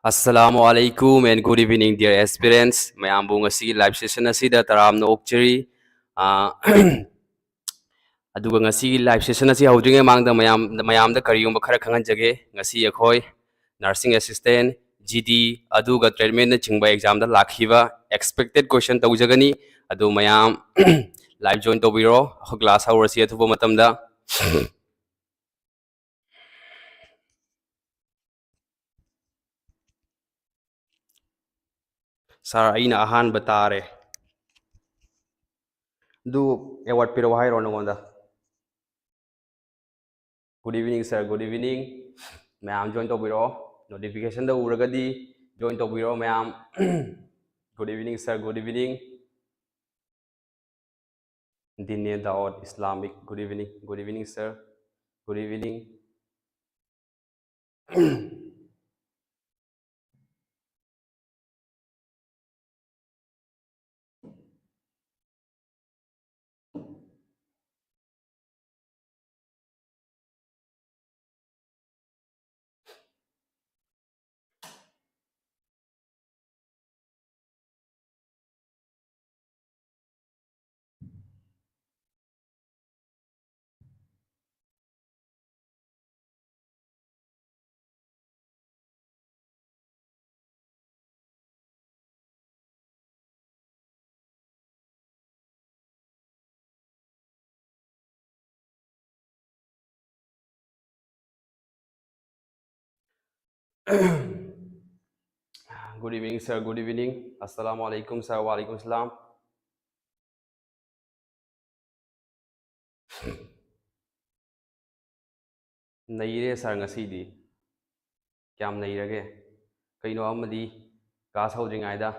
Assalamualaikum and good evening, dear aspirants. Mayambu ngasi live session asida taramna okchiri. Aduga ngasi live session asi haudringe mangda mayamda kariyumba khara khanganjage ngasi akhoi nursing assistant GD aduga treatment na chingba exam da lakhiba expected question tawjagani adu mayam live join tobiro class hour si athuba matamda sir aina ahan batare du award piro hai rononda. Good evening, sir. Good evening. Ma'am, join Tobiro. Notification the Uragadi. Join Tobiro, ma'am. Good evening, sir. Good evening. Dinia Daud Islamic. Good evening. Good evening, sir. Good evening. Good evening, sir. Good evening. Assalamu alaikum, sir. Wa alaikum salam. Naire sir ngasidi. Kyam nairage. Kaino amadi class holding aida.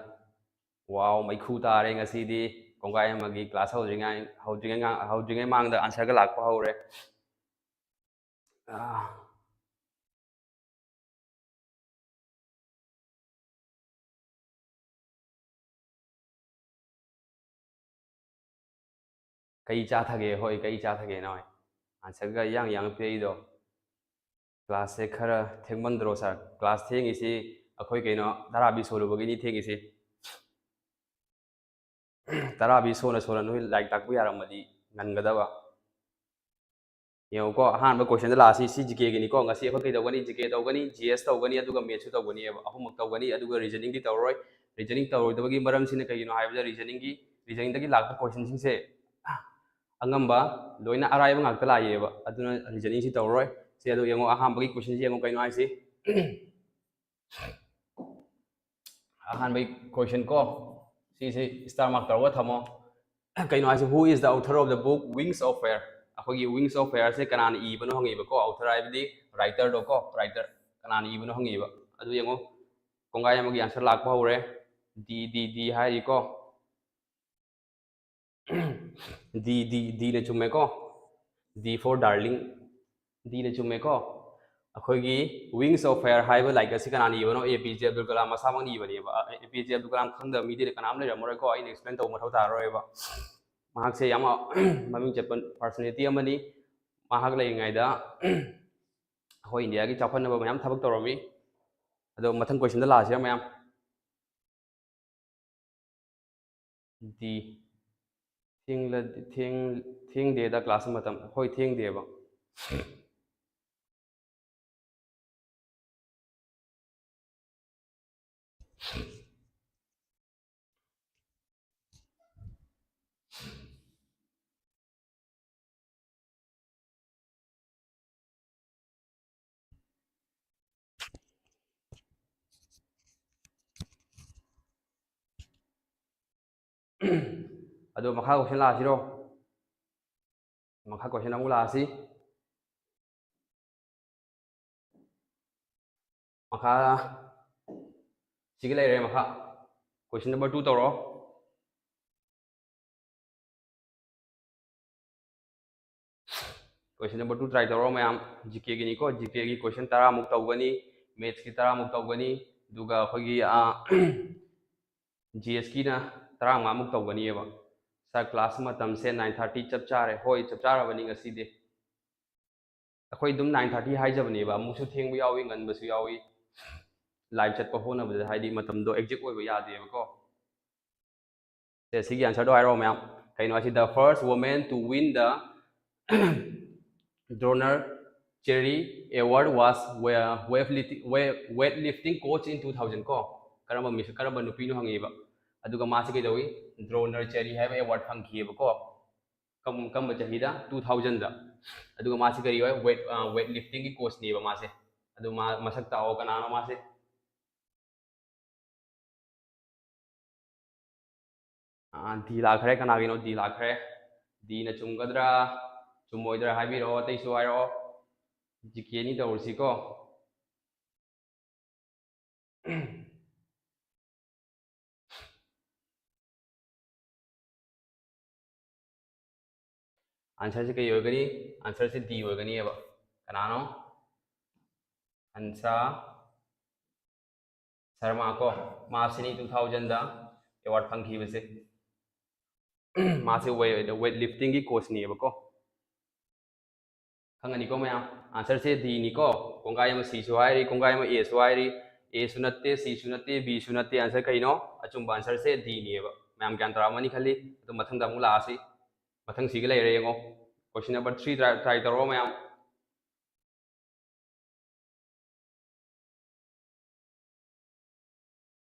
Wow, mai khu tare ngasidi. Kongai amagi class holding holding mangda answer ga lakpa hore. Kai cha thage hoi kai cha thage noi answer ga yang pe do class se khara thengman dro sir class theng isi akhoi kaino darabi solo bagi ni theng isi darabi sona sona noi like tak bu yaram madi ngan ga da ba yo ko han ba question da la si si gk gi ni ko ngasi akhoi kai do gani gk do gani gs do gani aduga maths do gani ahum do gani aduga reasoning di tawroi reasoning tawroi da bagi maram sine kai no haibda reasoning da gi lakpa question sing se angamba loina araiba ngakta laiyeba aduna reasoning si tawroi si adu yango aham bagi question si yango kaino ai si ahan bai question ko si star mark tarwa thamo kaino ai si who is the author of the book Wings of Fire akogi Wings of Fire se kanan I bano hangi ba ko author ai bi writer do ko writer kanan I bano hangi ba adu yango kongai amagi answer lak pa hore d hai ko d ne chumme ko D for darling D ne chumme ko अखोगी wings of fire हाइब लाइक असि कनानी इबनो एपीजे अब्दुल कलाम मसामंग इबनी एपीजे अब्दुल कलाम खंग मीदे कनाम ले रमरे को आई एक्सप्लेन तो मथौ तारोएबा महाक से यामा ममिंग चपन पर्सनालिटी अमनी महाक लेङाइदा हो इंडिया की चाफन मयाम थबक तोरमी अदो मथन क्वेश्चन द लास्ट मयाम दी थिंग दे द क्लास मतम होय थिंग देबा अदो मखा क्वेश्चन लासिरो मखा क्वेश्चन अमु लासी मखा सिगे लेरे मखा क्वेश्चन नंबर 2 तोरो क्वेश्चन नंबर 2 ट्राई तोरो मैम जीके की निको जीके की क्वेश्चन 10 मुक तौगनी मैथ्स की 10 मुक तौगनी दुगा खगी जीएस की ना 10 मुक तौगनी एबा सर क्लास मतम से 9:30 चप चारे होय चप चारबनी ngasi de अखोई दुम 9:30 हाइजबनी बा मुसु थेंगबु यावी ngनबसु यावी live chat ko hona bada haidi matam do exact oi ba ya de ko se sigi answer do hairo ma'am kaino asi the first woman to win the Donor Cherry Award was weightlifting coach in 2000 ko karamba nupi no hangiba aduga masi kai dawi Donor Cherry have award phangkhiba ko kam chahida 2000 da aduga masi kai weightlifting ki coach ni ba mase adu masak ta o kanano mase di lakhre kanagino di lakhre di na chumgadra chumoidra habiro taisu hairo jikeni tawursi ko answer से कई होगनी answer से D होगनी अब कनानो हंसा शर्मा को मासिनी 2000 दा award funky बसे मासे weight lifting की कोच नहीं है बको खंगनी को मैं आंसर से डी नी को कोंगाय में सी सुहायरी कोंगाय में ए सुहायरी ए सुनते सी सुनते बी सुनते आंसर कई नो अचुम आंसर से डी नी है मैम ज्ञान तरामनी खाली तो मथंग दा मुला आसी मथंग सी गले रेंगो क्वेश्चन नंबर 3 ट्राई करो मैम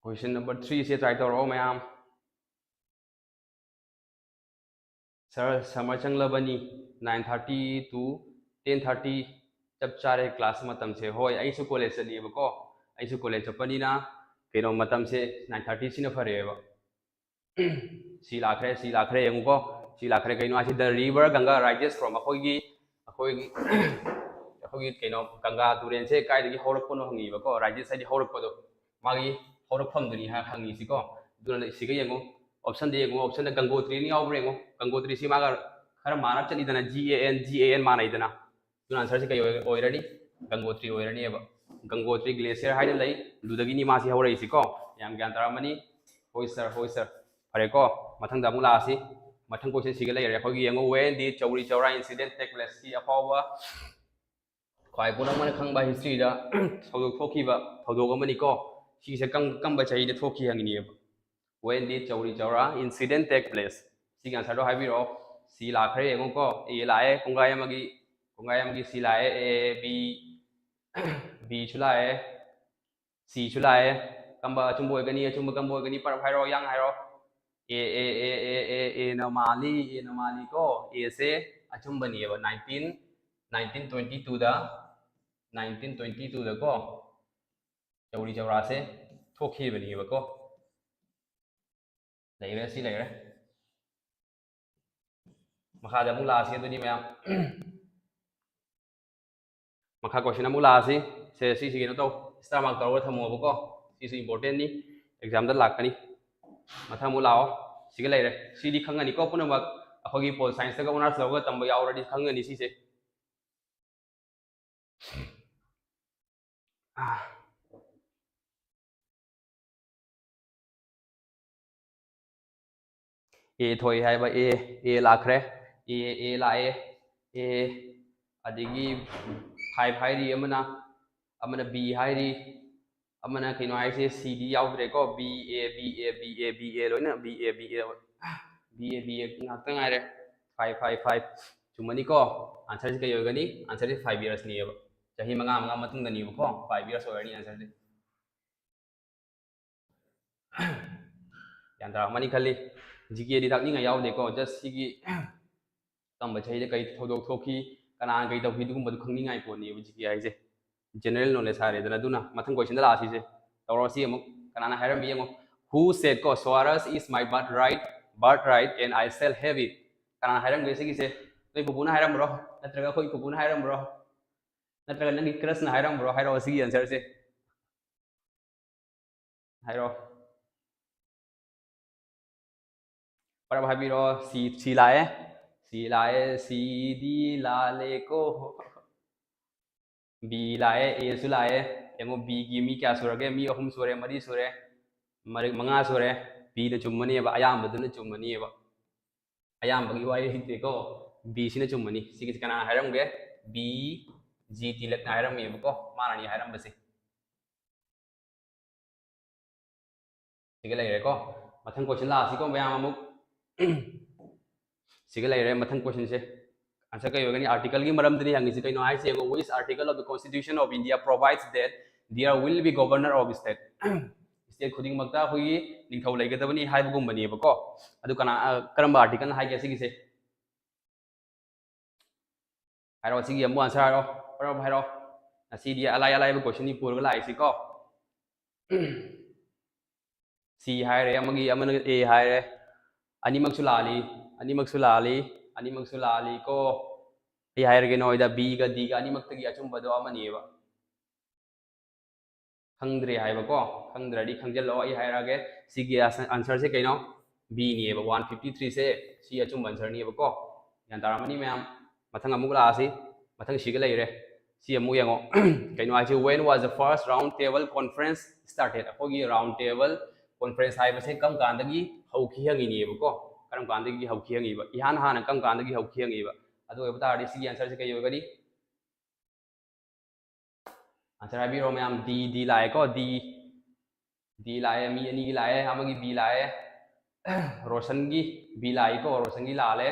क्वेश्चन नंबर 3 से ट्राई करो मैम सर समर चंगलबनी 9:30 to 10:30 जब चारे क्लास मतम से होय आइसु कॉलेज चलीबको आइसु कॉलेज चपनीना केनो मतम से 9:30 सिना फरेबा सी लाखरे यंगको सी लाखरे कइनो आसी the river Ganga rises from अखोगी कइनो गंगा तुरेन से काइदगी हौरपनो हंगीबको राइजेस हाइदि हौरपदो मागी हौरफम दुनी हा हंगीसिको दुना सिगा यंगो ऑप्शन दे यंगो ऑप्शन द गंगोत्री नि यावब्रे यंगो गंगोत्री सी मागा खर मानक चलीदना GAN मानाइदना दुना आंसर से कई ओइरनी गंगोत्री ओइरनी एबा गंगोत्री ग्लेशियर हाइदे लई दुदगी नि मासी हौरइसिको याम ज्ञान तरामनी होय सर फरेको मथंग दा मुला आसी मथंग क्वेश्चन सिगा लई रे खोगी यंगो when the Chauri Chaura incident take place सी अफावा ख्वाई पुनम मन खंगबा हिस्ट्री दा थौदोक थोखिबा थौदोक अमनी को सिसे कम बचाई दे थोखि हंगिनी एबा when did chowri chowra incident take place si answer do habiro si lakhre yengo ko e lae kongai amagi si lae a b chulae c chulae kamba chumbo gani chumbo kambo gani par hairo yang hairo a na mali ko a se achumbani eba 1922 da ko chowri chowra se thokhi bani eba ko lấy si lấy makha da mula si tu ni ma'am makha question mula si se si no to star mark to thamo ko si important ni exam da lakani matha mula o si ga leire si di khangani ko puna mak akhogi pol science ka honors loga tamba ya already khangani si se A thoi hai ba A lakhre A lae A adigi 5 hairi amana B hairi amana kino hai se CD yaudre ko BA loina BA ngakta ngai re 5 chumani ko answer se kayo gani answer is 5 years ni eba chahi manga matung da ni ko 5 years already answer de yanda mani khali GK di tak ni nga yaw de ko just sigi tamba chai de kai thodok thoki kana kai tawhi du gum khangni ngai ko ni GK ai je general knowledge hare dana duna mathang question da la si je tawro si amuk kana na haram bi amuk who said ko Soros is my birthright and I shall have it kana haram ge sigi se toi pupuna haram bro natraga khoi pupuna haram bro natraga nangi crush na haram bro hairo sigi answer se hairo पर भाभी रो सी लाए सी दी लाले को B लाए ए सु लाए ammo B की मी क्या सुरगे मी अहुम सुरे मरी सुरे मंगा सुरे बी ने चुम्मनी एबा अयाम बदुन चुम्मनी एबा अयाम बगी वाई हिते को बी सिने चुम्मनी सिगी कना हायरमगे बी जी टी लक हायरम एबा को मानानी हायरम बसे सिगे लेरे को मथंग क्वेश्चन ला सिको मैम अमुक सिगे लेरे मथंग क्वेश्चन से आंसर कई होगनी आर्टिकल की मरम दनी हंगी से कई नो हाई से which article of the constitution of India provides that there will be governor of state state खुदिंग मक्ता हुई निंथौ लेगदबनी हाइबगुम बनीबको अदु कना करम आर्टिकल हाई के सिगी से हाइरो सिगी अमु आंसर हाइरो परो हाइरो असीदी अलाई अलाई क्वेश्चन नि पुरगा लाइसिको सी हाइरे अमगी अमन ए हाइरे अनिमक्सु लाली को ए हाइरे नो इदा बी गा डी गा अनिमक्तगी अचुंबदो अमनीबा खंद्रे हाइबको खंद्रडी खंजलो ए हाइरागे सिगी आंसर से कइनो बी निबा 153 से सी अचुंब आंसर निबको यान तारामनी मैम मथंग अमुक लासी मथंग सिगे लेरे सी अमु यंगो कइनो आइसे when was the first round table conference started अखोगी राउंड टेबल कॉन्फ्रेंस हाइबसे कम कांदगी हौखी हंगिनीबको करम कांदगी हौखी हंगीबा इहान हान कम कांदगी हौखी हंगीबा अदो एबतारदी सी आंसर से कई होगनी आंसर हाइबिरो मैम डी लाए को डी लाए मी अनी की लाए अमगी बी लाए रोशन की बी लाई को रोशन की लाले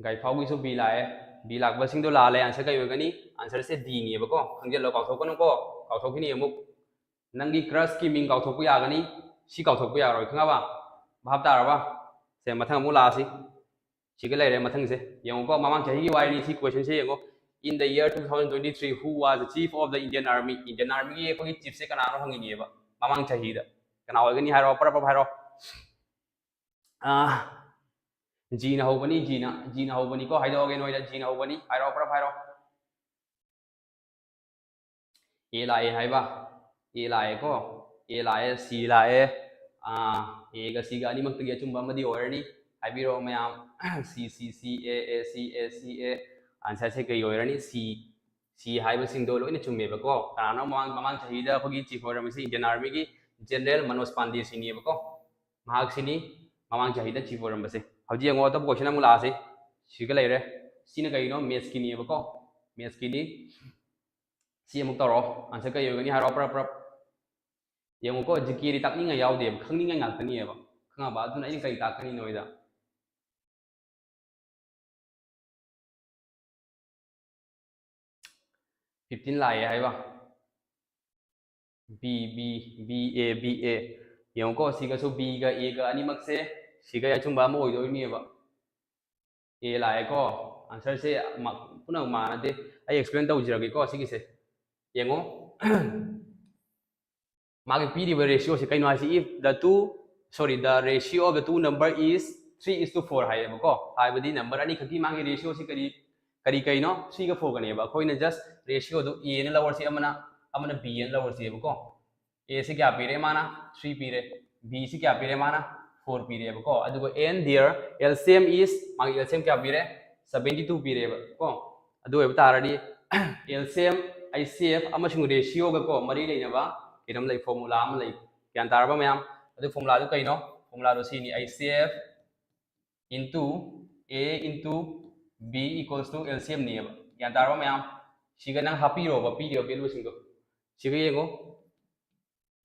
गाइफाउ की सु बी लाए बी लाकबसिंग दो लाले आंसर कई होगनी आंसर से डी निबको खंजेलो काउथोकनो को काउथोकिनी अमुक नंगी क्रश की मिंग काउथोकु यागनी सी काउथोकु यारोय खंगाबा भाब तारबा से मथंग अमु लासी सिगे लेरे मथंग से यंगो ममांग चाही की वाइनी सी क्वेश्चन से यंगो in the year 2023 who was the chief of the Indian Army की कोई chief से कनानो हंगिनीबा ममांग चाही दा कना होगनी हारो पर हारो जीना होबनी जीना होबनी को हाइदोगे नोइदा जीना होबनी हारो पर हारो ए लाए हाइबा ए लाए को ए लाए सी लाए ए गा सी गा अनिमक्तगी अचुंबा मदी ओरनी हाइबिरो मैम सी ए आंसर से कई होरनी सी हाइबसिंग दो लोइना चुमेबको कनानो ममांग चाहीदा अखोगी चीफ ओरमसी इंडियन आर्मी की जनरल मनोज पांडे सिनीबको महाक सिनी ममांग चाहीदा चीफ ओरमबसे हौजी यंगो तो क्वेश्चन अमु लासे सिगा लेरे सिना कइनो मैथ्स की निबको मैथ्स की नी सी अमुक तरो आंसर कई होगनी हारो पर यंगो को जिकी री ताकनिंग यावदे खंगनिंग ngakanieba खंगाबा अदुना इन कई ताकनी नोइदा 15 लाए है बा बी ए यंको सिगसु बी गा ए गा अनिमक से सिगा अचुंबा म ओइदोइनीबा ए लाए को आंसर से पुनः मानदे आई एक्सप्लेन तौजिरगे को सिगी से यंगो मागे पीरिबा रेशियो से कइनो हाइसी if the ratio of the two number is 3:4 हाइबको हाइबदी नंबर अनि खकी मागे रेशियो से करी कइनो 3 गा 4 गनेबा खोइना जस्ट रेशियो दो ए ने लवर से अमना बी ने लवर से बको ए से क्या पीरे माना 3 पीरे बी से क्या पीरे माना 4 पीरे बको अदुगो एन देयर एलसीएम इज मागे एलसीएम क्या पीरे 72 पीरे बको अदु एब तारडी एलसीएम आईसीएफ अमसुंग रेशियो गा को मरी लेनबा किदम लै फार्मूला अम लै क्यान तारबा मैम अदु फार्मूला दु कइनो फार्मूला दो सीनी ICF into A into B equals to LCM निबा क्यान तारबा मैम सिगा नंग हापीरोबा पीरियो वैल्यू सिंगो सिगा येंगो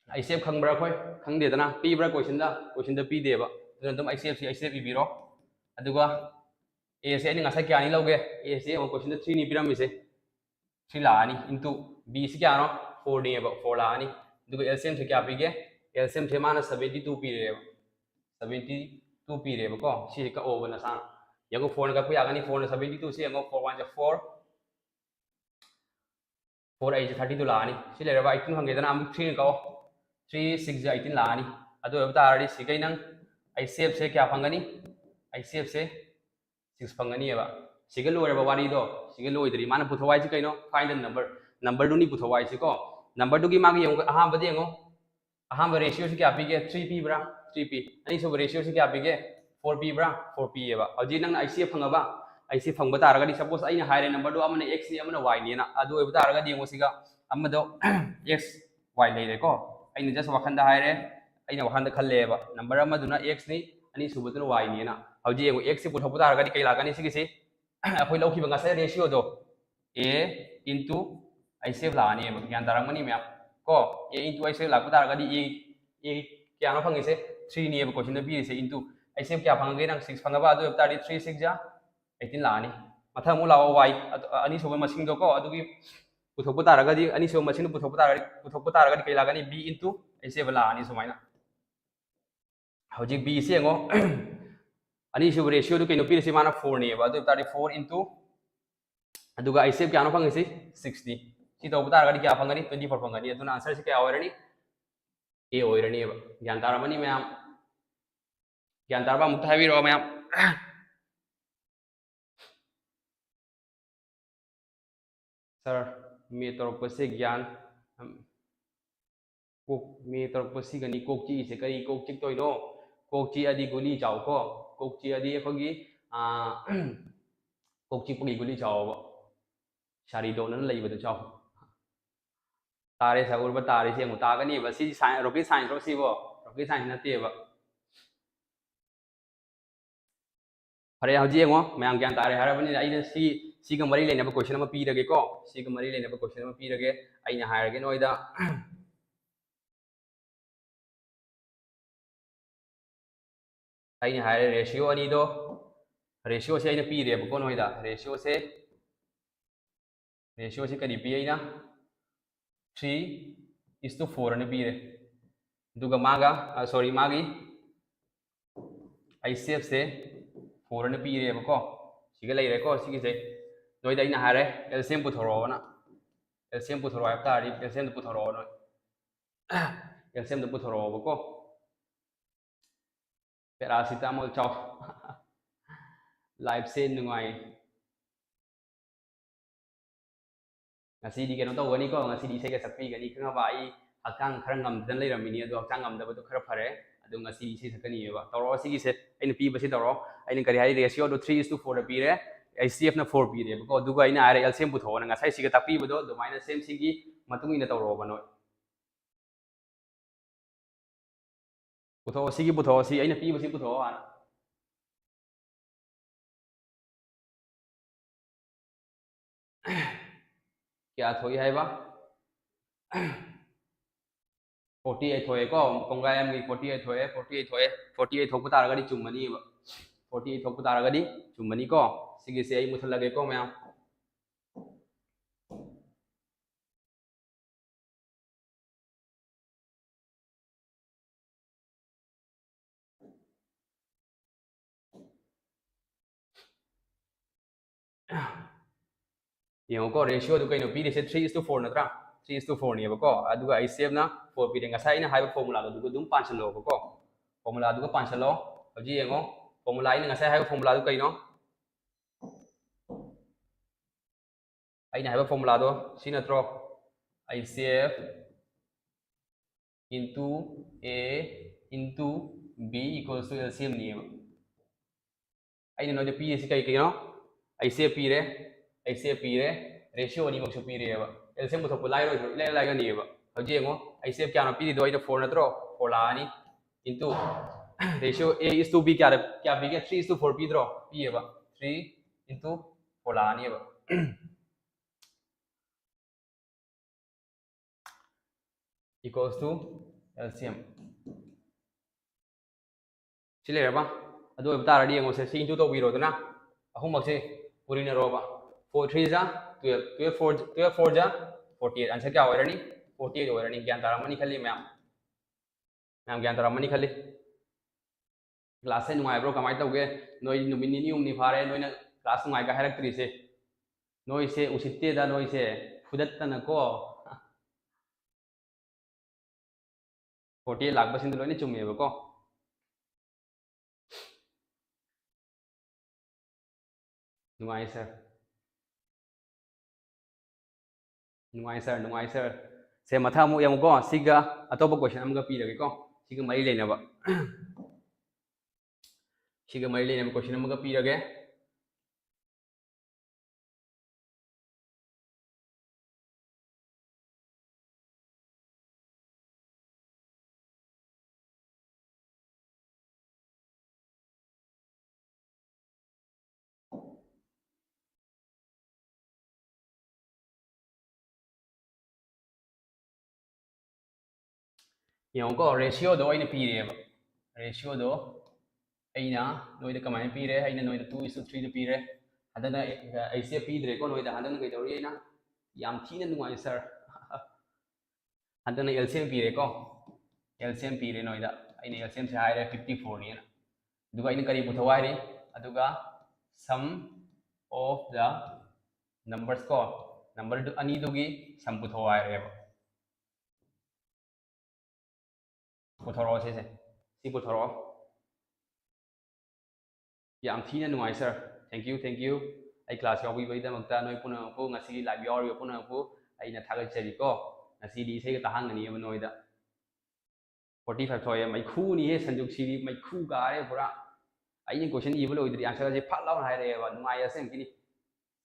आईसीएफ खंगब्रा खोय खंगदेदना पीब्रा क्वेश्चन दा पीदेबा अदुन तुम आईसीएफ इबिरो अदुगा ए से नि ngasa क्या नि लौगे ए से क्वेश्चन दा 3 नि पिरामिसे 3 लानी इनटू बी से क्या नो 4 निबा 4 लानी अदुगा एलसीएम से क्या पीगे एलसीएम से माना 72 पीरेबा 72 पीरेबा को सी का ओबना सा यंगो 4 का पुयागनी 4 72 से यंगो 4 1 4 4 8 32 लानी सी लेरबा 18 हंगेदना अमुक 3 का 3 6 18 लानी अदो एबतारडी सिगै नंग आईसीएफ से क्या फंगनी आईसीएफ से 6 फंगनी एबा सिगल लोरेबा वारी दो सिगल लोइदरी माना पुथवाई से कइनो फाइंड द नंबर दुनी पुथवाई से को नंबर दुगी मागी यंगो अहाम बदे यंगो अहाम रेशियो से क्या पीगे 3 पी ब्रा 3 पी अनि सब रेशियो से क्या पीगे 4 पी ब्रा 4 पी एबा हजि नंग आईसीएफ फंगबा आईसी फंगबा तारगदी सपोज आइना हाइरे नंबर दो अमने x नि अमने y नि ना अदो एबा तारगदी यंगो सिगा अमदो x y लेरे को आइना जस्ट वखंदा हाइरे आइना वखंदा खल्लेबा नंबर अमदुना x नि अनि सुबदुना y नि ना हजि यंगो x से पुथोबा तारगदी कै लागनी सिगिसि अखोइ लौखिबा ngasa रेशियो दो a into आईसीएफ लानी एबा ज्ञान तारगमनी मैम को a into i square lakpa taragadi a kya no phangise 3 ni eba question da bi se into i same kya phangai nang 6 phangaba adu tari 3 6 ja 18 la ani mathang mu lawo y ani soba masing do ko adu gi puthokpa taragadi ani soba masing do puthokpa taragadi kai lagani b into i se bala ani sumaina hojik b se ngo ani soba ratio do kaino pi se mana 4 ni eba adu tari 4 into aduga i save kya no phangise 60 si to buta gadi kya phangani 24 phangani aduna answer se kya oirani a oirani ba gyan taramani mayam gyan tarba mukta habi ro mayam sir me torok se gyan kok me torok si gani kok chi se kai kok chik toy no kok chi adi guli chaw ko kok chi adi khogi kok chi pagi guli chaw ba shari do nan lai ba chaw tare sa urba tare se muta gani ba si science rocket science ro si bo rocket science na te ba फरे हजी ngo ma'am ज्ञान तारे हरबनी आइना सी ग मरी लेने question अमा पीरगे को सी ग मरी लेने क्वेश्चन अमा पीरगे आइना हायरगे नोइदा आइना हायर रेशियो अनि दो रेशियो से आइना पीरे बको नोइदा रेशियो से करी पी आइना 3:4 ने पीरे दुगा मागा सॉरी मागी आई सेफ से 4 ने पीरे बको सिगे लेरे को सिगे से नोइदा आइना हारे एलसीएम पुथरो ना एलसीएम पुथरो आप तारी एलसीएम पुथरो नो एलसीएम पुथरो बको पैरासिटामोल चाव लाइफ से नुंगाई ngasi di keno tawani ko ngasi di sege sakpi gani khanga ba ai hakang khara ngam dan leirami adu hakang ngam da bu khara phare adu ngasi di se sakani ba tawro sigi se aina pi basi tawro aina kari hari ratio do 3:4 da pire ICF na 4 pire ko du ga aina are LCM bu thona ngasai siga tapi bu do minus same sigi matung ina tawro ba no bu tho sigi bu tho si aina pi basi bu tho ana क्या थोई है बा 48 थोए को कोंगा M की 48 थोए 48 थोए 48 थोप तारगदी चुमनी 48 थोप तारगदी चुमनी को सिगी से आई मुथल लगे को मैं ये को रेशियो तो कहीं पी से 3:4 नत्रा 3:4 ने बको अदुगा आई सेव ना 4 P ngasai na haiba formula do dum panchalo bako formula do panchalo hoji yengo formula ina ngasai haiba formula do kaino ai na haiba formula do sinatro ICF into A into B equals to LCM ni ai no de P is kai kaino ICF P re ICF P re ratio ni mak su P re ba LCM bu thok lai ro lai ga ni ba hoji yengo ICF kya no P do ai 4 natro 4 la ni into ratio A is to B kya B ke 3:4 P draw P ba 3 into 4 la ni ba equals to LCM chile ba adu ta ra di ngo se sin chu to bi ro na ahum mak se puri na ro ba 4 3 ja 12 4 ja 48 answer क्या हो रहा है 48 हो रहा है ज्ञान तारा money खाली ma'am ज्ञान तारा मनी खाली क्लास से नुआई ब्रो कमाई तौगे नोई नुमिनी नियम नि फारे नोइना क्लास नुआई का हैरक्ट्री से नोई से उसिते दा नोई से फुदत्तना को 48 लाख बसिन लोइने चुमेबो को नुआई सर से मथा मु यम को सिगा अतोप क्वेश्चन अमगा पीरगे को सिगा मरी लेनबा सिगा मरी लेनबा क्वेश्चन अमगा पीरगे ꯌꯦꯡꯉꯣꯀꯣ ꯔꯦꯁꯤꯌꯣꯗꯣ ꯑꯩꯅ ꯄꯤꯔꯦꯕ ꯔꯦꯁꯤꯌꯣꯗꯣ ꯑꯩꯅ ꯅꯣꯏꯗ ꯀꯃꯥꯏꯅ ꯄꯤꯔꯦ ꯑꯩꯅ ꯅꯣꯏꯗ 2:3ꯗ ꯄꯤꯔꯦ ꯍꯟꯗꯛꯅ ꯑꯩꯁꯦ ꯄꯤꯗ꯭ꯔꯦꯀꯣ ꯅꯣꯏꯗ ꯍꯟꯗꯛꯅ ꯀꯩꯗꯧꯔꯤ ꯑꯩꯅ ꯌꯥꯝ ꯊꯤꯅ ꯅꯨꯡꯉꯥꯏ ꯁꯥꯔ ꯍꯟꯗꯛꯅ LCM ꯄꯤꯔꯦꯀꯣ LCM ꯄꯤꯔꯦ ꯅꯣꯏꯗ ꯑꯩꯅ LCMꯁꯦ ꯍꯥꯏꯔꯦ 54ꯅꯦꯅ ꯑꯗꯨꯒ ꯑꯩꯅ ꯀꯔꯤ ꯄꯨꯊꯣꯛ ꯍꯥꯏꯔꯤ ꯑꯗꯨꯒ sum of the numbers ꯀꯣ ꯅꯝꯕꯔ ꯑꯅꯤꯗꯨꯒꯤ sum ꯄꯨꯊꯣꯛ ꯍꯥꯏꯔꯦꯕ पुथरो से सी पुथरो याम थीना नुआई सर थैंक यू आई क्लास यावी बइदमक्ता नोय पुनमपु ngasi लाइव याव पुनमपु आइना थागचरी को ngasi दी से ताहांगनी अब नोयदा 45 थोय मैखु नि हे संजुक सिरी मैखु गारे पुरा आइनि क्वेश्चन इबो लोइदरी आंसर से फाट लाव हायरे बा नुआई असेम किनी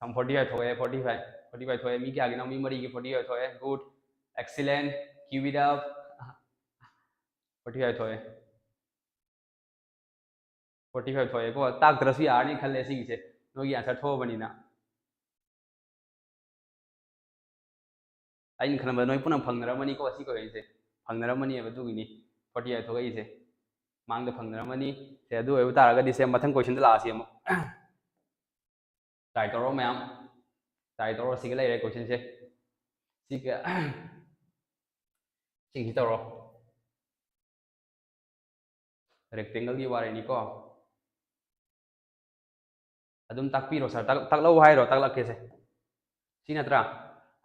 सम 45 थोय 45 थोय मी क्या गिना मी मरी की 45 थोय good excellent keep it up 45 थोय 45 थोय को ताकद्रसु यारनी खल्ले सिगिसे नोगी आंसर थोबनिना आइन खनब नोय पुनम फंगनरमनी को असि को इसे फंगनरमनी अब दुगिनी 45 थोय इसे मांग द फंगनरमनी से दु एबु तारगदि से मथंग question the Lasi Amu try करो मैम ट्राई करो सिग लेरे क्वेश्चन से सिग सिग तरो रेक्टेंगल की वारे नि को अदुम ताकपीरो सर ताकलो हाइरो ताकलके से सी नत्रा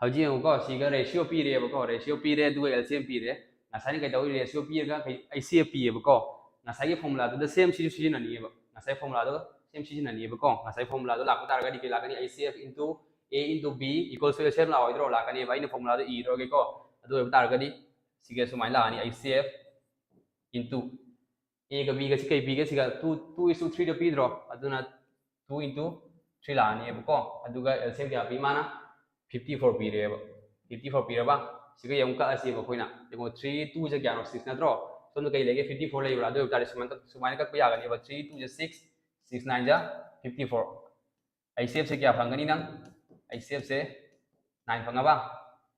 हजी को सिग रेशियो पीरेबको रेशियो पीरे दु एलसीएम पीरे ngasai kai dawi रेशियो पीरगा kai ICF पीएबको ngasai की फॉर्मूला दु सेम सी सिजननिएबो ngasai फॉर्मूला दु सेम सिजननिएबको ngasai फॉर्मूला दु लाको तारगा दिके लाकनी ICF into A into B equals to same लाओइद्रो लाकनी बाइने फॉर्मूला दु ई रोगे को अदु तारगा दि सिगे सुमाइ लानी ICF into A का B का सिके B का सिगा 2:3 द पीद्रो अदुना 2 into 3 लानीबको अदुगा LCM क्या पी माना 54 पीरेबो 54 पीरबा सिगा यम का असी बखोइना देखो 3 2 से क्या नो 6 नत्रो सोन कई लेगे 54 लेबरा दो तारे सुमाइन का यागनी बा 3 2 से 6 6 9 जा 54 ICF से क्या फंगनी नंग ICF से 9 फंगबा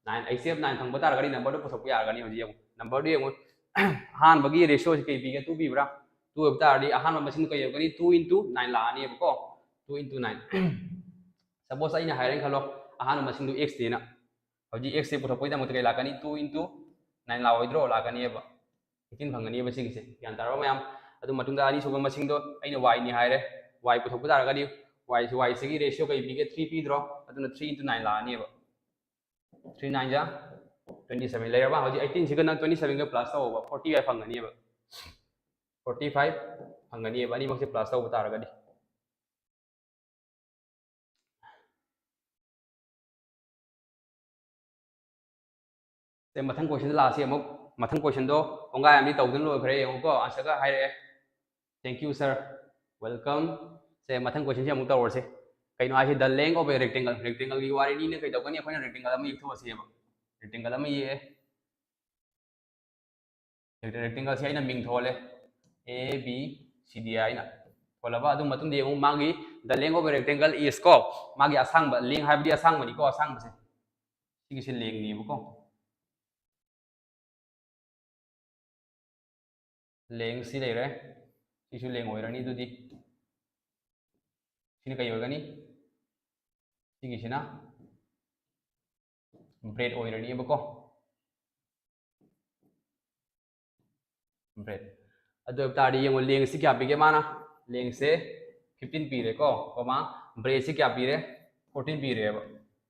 9 ICF 9 फंग बता रगनी नंबर तो पुथप यागनी होजी यम नंबर दो यम हान बगी रेशियो से कई पी के 2 पीबरा 2 बता रदी हान मसिन कई यगनी 2 into 9 लानी बको 2 into 9 सपोज आइना हायरें खलो अहान मसिन दु x देना हजी x से पुथप पोइदा मुतके लाकनी 2 into 9 लाओइद्रो लाकनी एबा 18 फंगनी एबा सिगिसे यान तारो मयाम अदु मटुंगा आनी सुबा मसिन दो आइना y नि हायरे y पुथप तारगदी y से की रेशियो कई पी के 3 पीद्रो अदुना 3 into 9 लानी एबा 3 9 जा 27 लेरबा हजी 18 सिगन 27 का प्लस तोबा 45 फंगनी एबा 45 फंगनी एबा नि मक्से प्लस तोबा तारगदी से मथंग क्वेश्चन लासी अमुक मथंग क्वेश्चन दो ओंगाय आमनी तौदन लो खरे यंगो आंसर का हायरे थैंक यू सर वेलकम से मथंग क्वेश्चन से अमुक तौरसे कइनो आसी the length of a rectangle की वारी नी ने कइ दगनी अखोना रेक्टेंगल अमा इथोसे एबा रेक्टेंगल अमा ये रेक्टेंगल से आइना मिंग थोले ए बी सी डी आइना थोलबा अदु मतुंग दे यंगो मागी the length of a rectangle is को मागी असांग लेंथ हाबदी असांग मनी को असांग से सिगी से लेंथ नी बको लेंग सी लेरे सिसु लेंग ओइरनी दुदी सिने कई ओइगनी सिगिसिना ब्रेड ओइरनी बको ब्रेड अदो ताडी यंगो लेंग सी क्या पिगे माना लेंग से 15 पीरे को कोमा ब्रेड से क्या पीरे 14 पीरे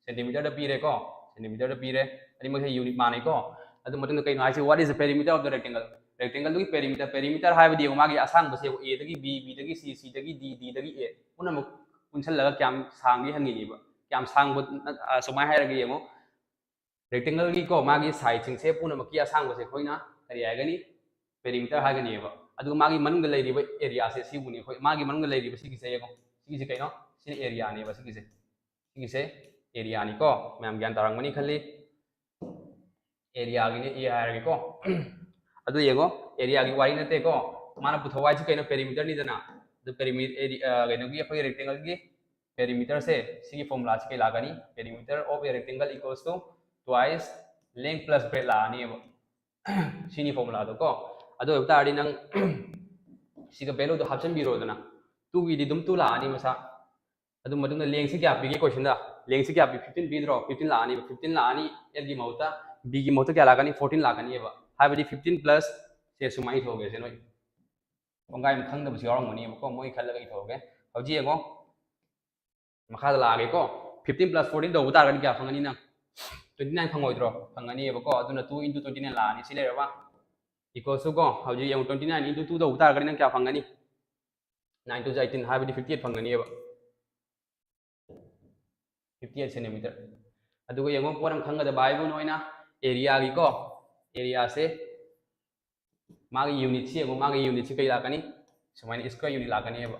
सेंटीमीटर द पीरे को सेंटीमीटर द पीरे अदि मसे यूनिट माने को अदो मतुंग कई नाइसे what is the perimeter of the rectangle rectangle की पेरीमीटर है बदी मागी असांग बसे ए दगी बी दगी सी दगी डी दगी ए पुनम पुनसल लगा क्या सांगी हंगिनीबा क्या सांग सुमाय हायरगे यमो रेक्टेंगल की को मागी साइड सिंग से पुनम की असांग बसे खोइना करी आगनी पेरीमीटर हागनीबा अदु मागी मनग लेरिबा एरिया से सिगुनी खोइ मागी मनग लेरिबा सिगी से यगो सिगी से कइनो सिने एरिया नेबा सिगी से एरिया नि को मैम ज्ञान तारंगमनी खल्ली एरिया गिने ए हायरगे को अदु येगो एरिया की वारी नते को माना पुथवाई से कइनो पेरीमीटर नि दना द पेरीमीटर कइनो की अखोय रेक्टेंगल की पेरीमीटर से सी फॉर्मूला से लागनी perimeter of a rectangle equals to twice length plus breadth लानी सिनी फॉर्मूला दो को अदो तारदी नंग सिगा वैल्यू दो हाप्सन बिरोदना 2 गी दी दुम 2 लानी मसा अदु मदुंग लेंग से क्या पीगे क्वेश्चन दा लेंग से क्या पी 15 बिद्रो 15 लानी 15 लानी एल गी मौता बी गी मौता क्या लागनी 14 लागनी एबा हाबदी 15 प्लस से सुमाई थोगे से नोय ongai m khang da bsi yawarang mani ko moi khal la ga ithoge hauji ngo makha da lage ko 15 plus 14 do butar ga kya phangani na 29 phangoi dro phangani ba ko aduna 2 into 29 la ni sile ba equals to ko hauji yang 29 into 2 do butar ga ni kya phangani 9 to 18 habdi 58 phangani ba 58 cm adugo yang mo poram khanga da bai bu noina area gi ko area se मागी unit से वो मागी unit से कई लाकनी समाइन square unit लाकनी है बा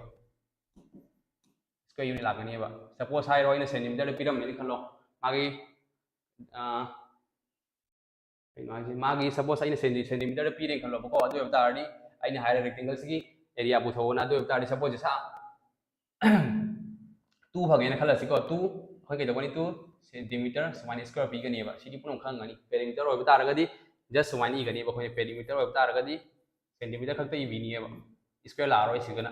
square unit लाकनी है बा सपोज हाई रोइन सेंटीमीटर पिरम में निकल लो मागी मागी सपोज आइन सेंटीमीटर पिरे निकल लो बको अदु बता रही आइन हाई रेक्टेंगल से की एरिया बुथो ना अदु बता रही सपोज सा 2 भागे ना खला सिको 2 होय के दबनी 2 सेंटीमीटर समाइन स्क्वायर पी गनी बा सिदी पुनम खंगनी पेरीमीटर होय बता रगदी just one igani ba khoi perimeter of tar gadi centimeter khakta ibini ba square la roi sigana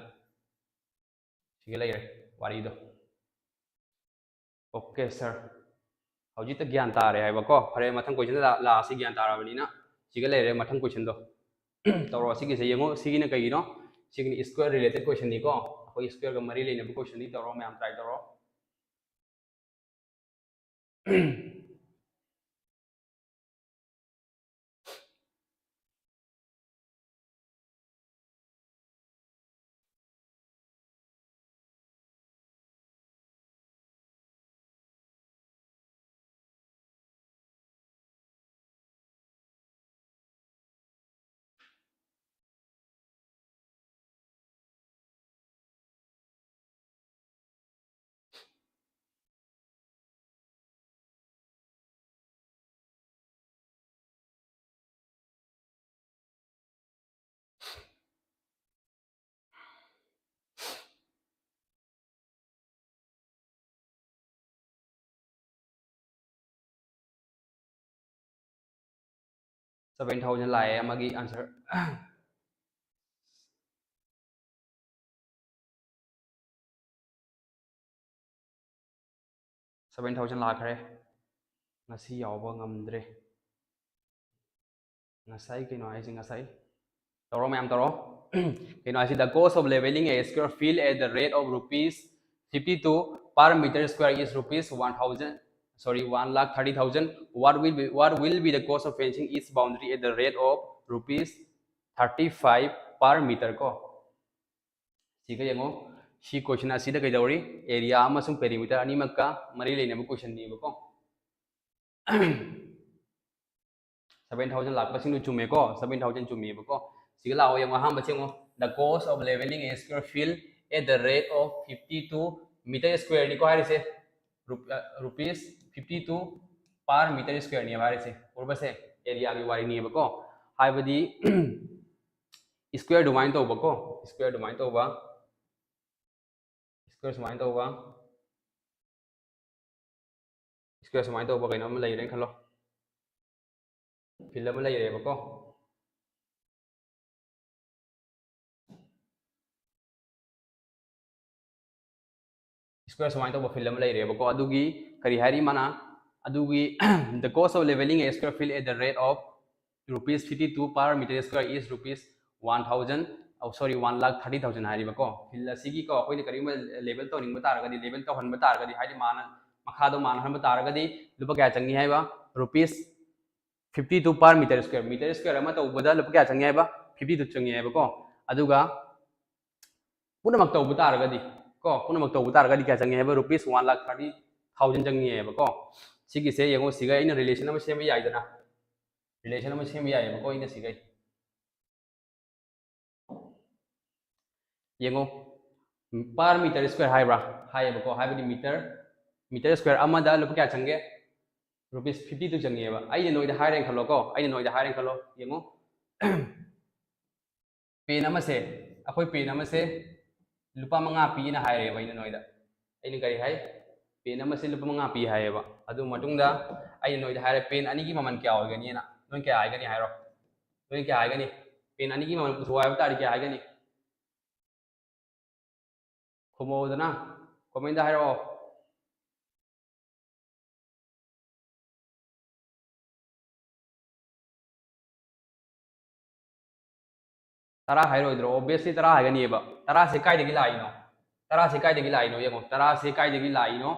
sigala ire wari do okay sir hauji ta gyan ta re hai ba ko phare mathang question la si gyan ta ra bani na sigala ire mathang question do tawro sigi se yengo sigi na kai no sigi square related question ni ko khoi square ga mari leina question ni tawro me am try tawro 7000 lai amagi answer 7000 लाखरे ngasi yawba ngamdre ngasai kino ai sing ngasai toro ma'am toro kino ai the cost of leveling a square field at the rate of rupees 52 per meter square is rupees 1000 sorry 1,30,000 what will be the cost of fencing each boundary at the rate of rupees 35 per meter ko siga yango si question asida kai dawri area amasung perimeter ani makka mari leina bu question ni ko 7,000 lakh pasing chume ko 7,000 chume ko siga lao yang ham bachengo the cost of leveling a square field at the rate of 52 meter square ni ko hari se rupees 52 per meter square ni hari se urba se area gi wari ni ko hai badi square domain to ko square domain to ba square domain to ba square domain to ba kai no lai ren khalo fill up lai re ba ko square domain to ba fill up lai re ba ko adugi kari hari mana adugi the cost of leveling a square field at the rate of rupees 52 per meter square is rupees 1000 oh sorry 1,30,000 hari ba ko fill asigi ko koi ni kari ma level to ning ba tar ga di level to han ba tar ga di hari mana makha do mana han ba tar ga di lupa kya changi hai ba rupees 52 per meter square ama to bada lupa kya changi hai ba 52 changi hai ba ko aduga punamak to butar ga di ko punamak to butar ga di kya changi hai ba rupees 1,30,000 changi hai ba ko sigi se yengo siga ina relation ama sem ya idana relation ama sem ya ba ko ina siga yengo per meter square hai bra hai ba ko hai ba di meter square ama da lupa kya changi rupees 52 changi ba ai noi da hiring khalo ko ai noi da hiring khalo yengo pen ama se akoi pen ama se lupa manga pi na hire ba ina noi da ai ni kari hai pen ama se lupa manga pi hai ba adu matung da ai noi da hire pen ani gi maman kya hoigani na non kya ai gani hairo नोई क्या आएगा नहीं pen अनी की ममन पुथो है तारी क्या आएगा नहीं खुमोदना कमेंट हाइरो तरा हाइरोइद्रो ऑब्वियसली तरा है नहीं तरा से कायदगी लाइनो तरा से कायदगी लाइनो येंगो तरा से कायदगी लाइनो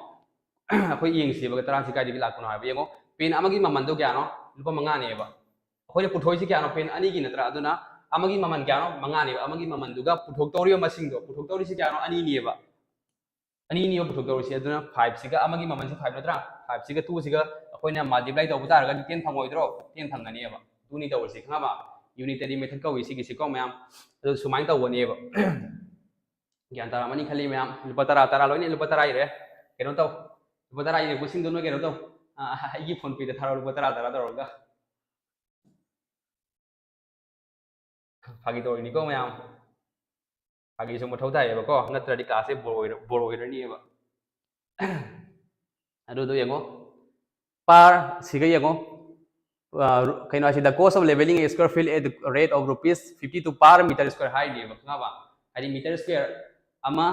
अखोई येंगसीबगा तरा से कायदगी लाकुनो हाइबा येंगो पेन अमगी ममन दो क्यानो लुपा मंगानेबा अखोई पुथोइसी क्यानो पेन अनी की नत्रा अदुना अमगी ममन क्यानो मंगानेबा अमगी ममन दुगा पुथोक्तोरियो मसिंगदो पुथोक्तोरिसी क्यानो अनी निएबा अनी नियो पुथोक्तोरिसी अदुना 5 सिगा अमगी ममन से 5 नत्रा 5 सिगा 2 सिगा अखोइना मल्टीप्लाई तौबा तारगा 10 फंगोइद्रो 10 फंगनीबा 2 नि तौरसी खंगाबा यूनिटरी मेथड कौई सिगी को मैम सुमाइन तौबनेब ज्ञान तारामनी खली मैम लुपा तरा लोने लुपा तरा इरे कनो तौ लुपा तरा इरे कुसिंग दोनो कनो तौ आइगी फोन पे थारा लुपा तरा तौरगा फागी तौरिनिको मैम फागी सु मथौ ताइबको नत्रदि क्लास से बोरोइरनिबा अदुदो येंगो पार सिगा येंगो कहीं the cost of leveling a square field at the rate of rupees 52 per meter square high ni ba nga ba hari meter square ama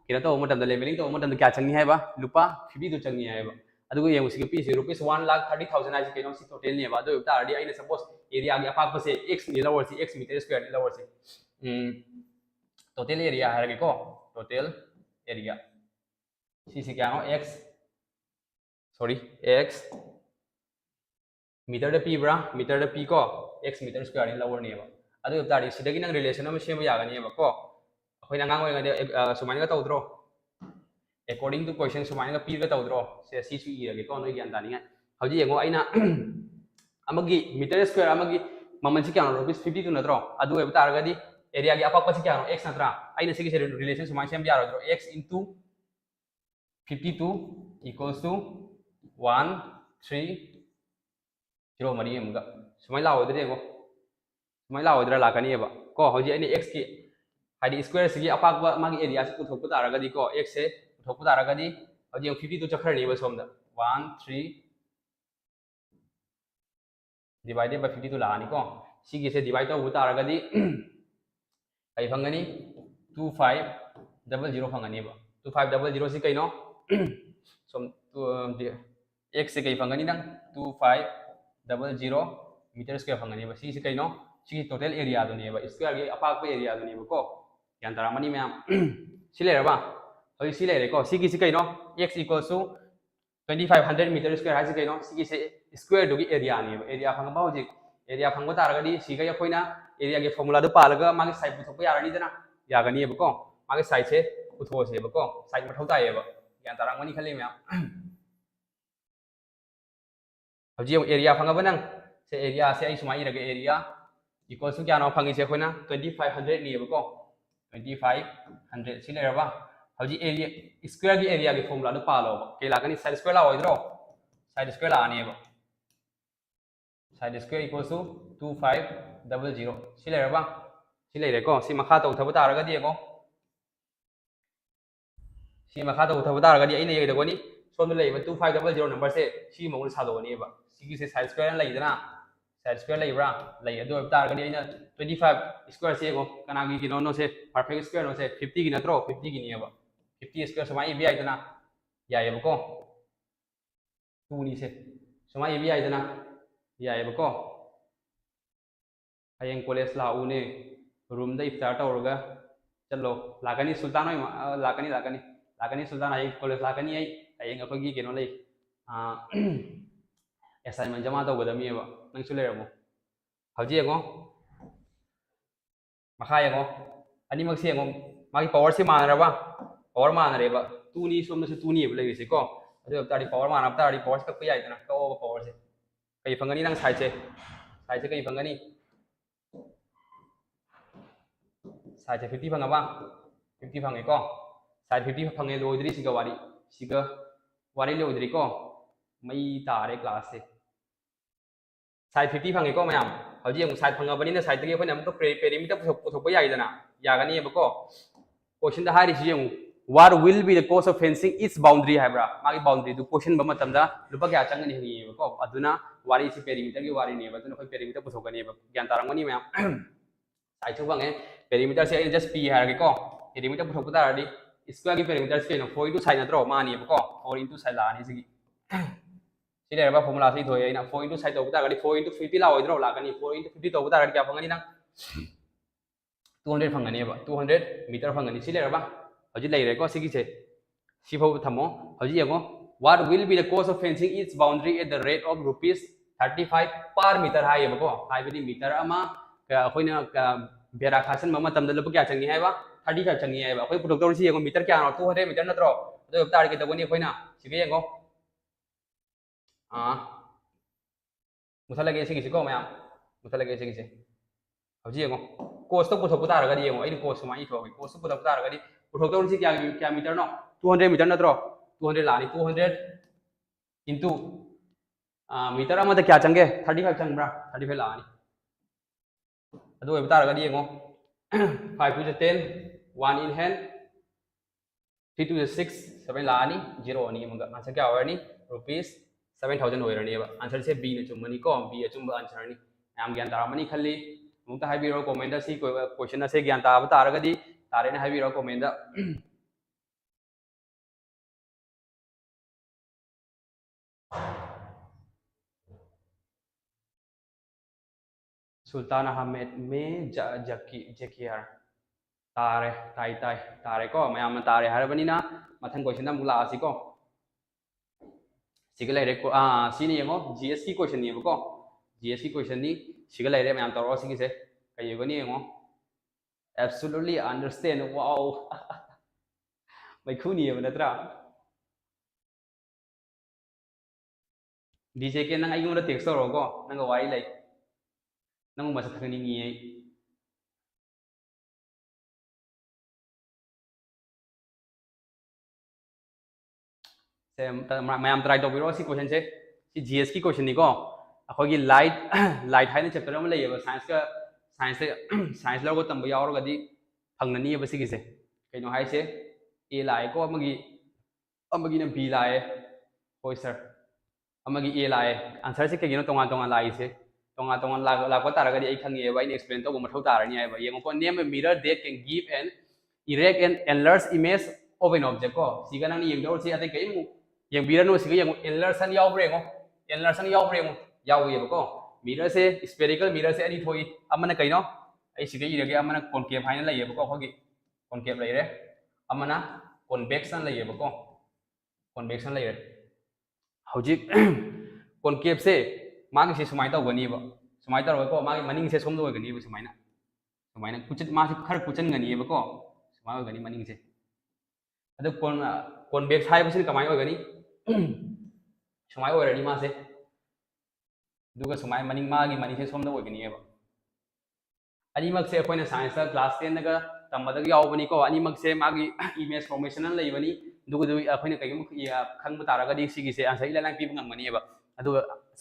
kina to mo tam da leveling to mo tam da kya changni hai ba lupa 52 changni hai ba adu yeng si rupees 1,30,000 ai kino si total ni ba do ta ari ai suppose area gi apak se x ni lower si x meter square ni lower si total area hai ko total area si kya no x sorry x metre perimeter P को x metre square इन लवर नेबा अदु तारी सिदगी नंग relation अम same यागनेबा को अखोइना ngang ओइगा सुमाइनगा तौद्रो according to question सुमाइनगा पीगा तौद्रो से सीसु इरगे को नोइ ज्ञान दानिङा हजि येंगो आइना अमगी मीटर स्क्वायर अमगी ममन से क्या रुपीस 52 नत्रो अदु एब तारगदी एरिया गी अपक से क्या x नत्रा आइना सिगी से relation सुमाइन same यारोद्रो x into 52 equals to 1 3 0 मरी अमगा सुमाइ लाओद्रे गो सुमाइ लाओद्रा लाकनीबा को हजि अनि x की हाइदि स्क्वायर सिगी अपाक मागी एरिया से पुथोक तारगदी को x से पुथोक तारगदी हजि 52 चखरनीबा सोमदा 1 3 डिवाइडेड बाय 52 लानी को सिगी से डिवाइड तो तारगदी कई फंगनी 2500 फंगनीबा 2500 से कइनो सोम x से कई फंगनी नंग 2500 मीटर स्क्वायर फंगनी बस सी कइनो सी टोटल एरिया दुनेबा स्क्वायर के अपाक एरिया दुनेबा को ज्ञान तारामनी मैम सी लेरबा हई सी लेरे को सी कइनो x equals to 2500 metre square हाइ कइनो सी से स्क्वायर दुगी एरिया नेबा एरिया फंगबा हजि एरिया फंगबा तारगदी सी गय अखोइना एरिया के फॉर्मूला दो पालगा मागे साइड पुथोक यारनी दना यागनीबा को मागे साइड से पुथोसेबा को साइड मथौ तायेबा ज्ञान तारामनी खले मैम हजी एरिया फंगब नंग से एरिया से आई सुमाई रगे एरिया इक्वल्स टू क्या नो फंगी से अखोइना 2500 नेबको 2500 सि लेरबा हजी एरिया स्क्वायर की एरिया की फॉर्मूला दो पालो के लागनी साइड स्क्वायर लाओइद्रो साइड स्क्वायर लानेबा साइड स्क्वायर इक्वल्स टू 2500 सि लेरबा सि लेरेको सि मखा तो थब तारगदी एगो सि मखा तो थब तारगदी आइना येदगोनी सोम लेबा 2500 नंबर से सि मौन सादोनेबा सिगी से साइड स्क्वायर लेदना साइड स्क्वायर लेब्रा ले अदो तारगदी आइना 25 स्क्वायर से एगो कनागी की नो से परफेक्ट स्क्वायर नो से 50 की नत्रो 50 की नियबा 50 स्क्वायर समाई बी आइदना यायबको 2 नि से समाई बी आइदना यायबको हयें कॉलेज लाउने रूम द इफ्तार तौरगा चलो लागनी सुल्तान लागनी सुल्तान हयें कॉलेज लागनी आई हयें अखोगी केनो ले असाइनमेंट जमा तौगदमीबा नंसु लेरमो हजि येंगो मखा येंगो अनिमक से येंगो मागी पावर से मानरबा पावर मानरेबा 2 नि सोम से 2 नि लेबिसे को अदो तारी पावर मानब तारी पावर से कप याइदना को पावर से कई फंगनी नंग साइड से कई फंगनी साइड से 50 फंगबा 50 फंगे को साइड 50 फंगे लोइद्री सिगा वारी लोइद्री को मई तारे क्लास से साइड 50 फंगे को मैम हजी हम साइड फंगबनी साइड के अखोइना पेरीमीटर पुथोक याइदना यागनीबको क्वेश्चन दा हारिसि what will be the cost of fencing its boundary है बरा मागी boundary दु क्वेश्चन बम तमदा लुपा क्या चंगनी हंगी को अदुना वारी से पेरीमीटर की वारी ने बदुना कोई पेरीमीटर पुथोकनी ज्ञान तारंगनी मैं साइचो बंगे पेरीमीटर से जस्ट पी है को पेरीमीटर पुथोक तारदी स्क्वायर की पेरीमीटर से नो 4 साइन नत्रो मानी को 4 साइन लानी सिगी सिले रबा फॉर्मूला से थोय ना 4 साइन तो तारदी 4 50 ला ओइद्रो लागनी 4 50 तो तारदी क्या फंगनी ना 200 फंगनी 200 मीटर फंगनी सिले रबा हजी लेरेको सिगिसे सिफो थमो हजी यंगो what will be the cost of fencing its boundary at the rate of rupees 35 per meter hi बको हाइबदी metre अमा अखोइना बेरा खासन ममा तमदा लुप क्या चंगी हायबा 35 चंगी हायबा अखोइ पुथोक तौरसी यंगो मीटर क्या 200 मीटर नत्रो अदो तार के तबनी अखोइना सिगे यंगो मुसलगे सिगिसे को मया मुसलगे सिगिसे हजी यंगो कोस्ट तो पुथोक तारगदी यंगो आइ कोस्ट माइ थोय कोस्ट पुथोक तारगदी पुथोक क्या मीटर नो 200 मीटर नत्रो 200 लानी 200 इंटू मीटर अमदा क्या चंगे 35 चंगब्रा 35 लानी अदो एब तारगदी येंगो 5 to the 10 1 in hand 3 to the 6 7 लानी 0 ani मंगा आंसर क्या होरनी रुपीस 7000 होरनी एबा आंसर से बी ने चुमनी को बी अचुम आंसर नि याम ज्ञान तारामनी खल्ली मुक्ता हाइबिरो कमेंट सी क्वेश्चन से ज्ञान ताब तारगदी तारेने हाइबिरो कमेंट सुल्तान अहमद में जकीर तारे तारे को मैं तारे हरबनीना मथन क्वेश्चन अमुक लासी को सिग लेरे को सिनी यंगो जीएस की क्वेश्चन नि को जीएस की क्वेश्चन नि सिग लेरे मैं तौरो सिगी से कयगनी यंगो एब्सोल्युटली अंडरस्टैंड वाओ मैखुनी नत्रा डीजे के नंग आइगोंदा टेक्स्ट तौरो को नंग वाई लाई नंग मस थकनी नि से मैम ट्राई तो बिरो सी क्वेश्चन से सी जीएस की क्वेश्चन निको अखोगी लाइट लाइट हाइने चैप्टर में लेयब साइंस का साइंस लरगो तंब यावरगदी फंगननी बसी गिसे कइनो हाइसे ए लाए को अमगी न बी लाए होय सर अमगी ए लाए आंसर से कइनो तोंगा तोंगा लाइ से तोंगा तोंगा लाको तारगदी आई खंगे बा इन एक्सप्लेन तो मथौ तारनी आइबा येंगो को name mirror that can give an erect an enlarged image of an object ko siga nang yeng dor si ate kai mu yeng birano siga yeng enlarged yaw bremo enlarged yaw bremo yaw ye ko mirror se spherical mirror se ani thoi amana kaino ai siga irage amana concave haina lai ye ko hogi concave lai re amana convection lai ye ko convection lai re hojik concave se magi se sumai taw gani ba sumai taw ko magi maning se som do gani ba sumaina kuchit ma se khar kuchan gani ba ko sumai gani maning se अदो convex हाइबसिन कमाय होगनी सुमाय ओरनी मासे दुगा सुमाय मनिंग मागी money से सोमदा होगनी एबा अनिमक से अखोइना science class 10 Naga तमदग यावबनी को अनिमक से मागी इमेज फॉर्मेशन लैबनी दुगा दुई अखोइना कइम खंग तारगदी सिगी से आंसर इला लांग पिब ngमनी एबा अदो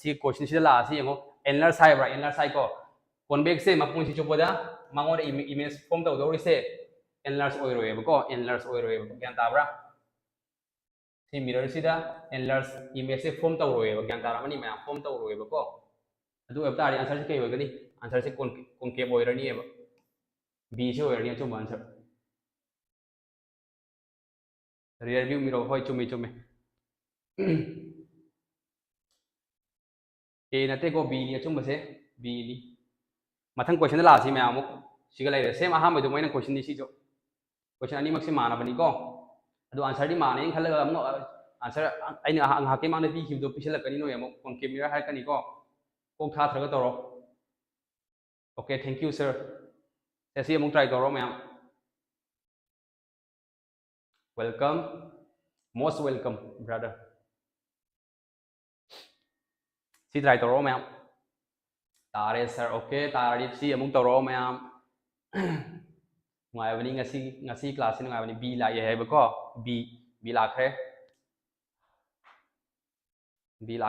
सी क्वेश्चन से ला सी यंगो एनलर साइबरा एनलर साइ को कॉन्वेक्स से मपुन सी चोपदा मांगोर इमेज फॉर्म तौदौरी से enlarge oiroe ko enlarge oiroe gyan tabra si mirror sida enlarge image se form tawroe gyan taramani ma form tawroe ko adu ab tari answer se kai hoigani answer se concave oirani eba b se oirani chum answer rear view mirror hoi chume a nate ko b ni chum se b ni mathang question la si ma amuk siga lai same aha mai do moina question ni si jo question अनी मक्सी माना बनी को अदो answer the माने खल Amo answer आइन हाके माने P खिबदो पिसल कनी नो यमो कॉन्केव मिरर हाय कनी को कोक था थरग तोरो ओके थैंक यू सर ऐसे अमु ट्राई तोरो ma'am welcome most welcome brother सी ट्राई तोरो मैम तारे सर ओके तारी सी अमु तोरो ma'am ngài ngasi class ni ngài b la ye hai ko b la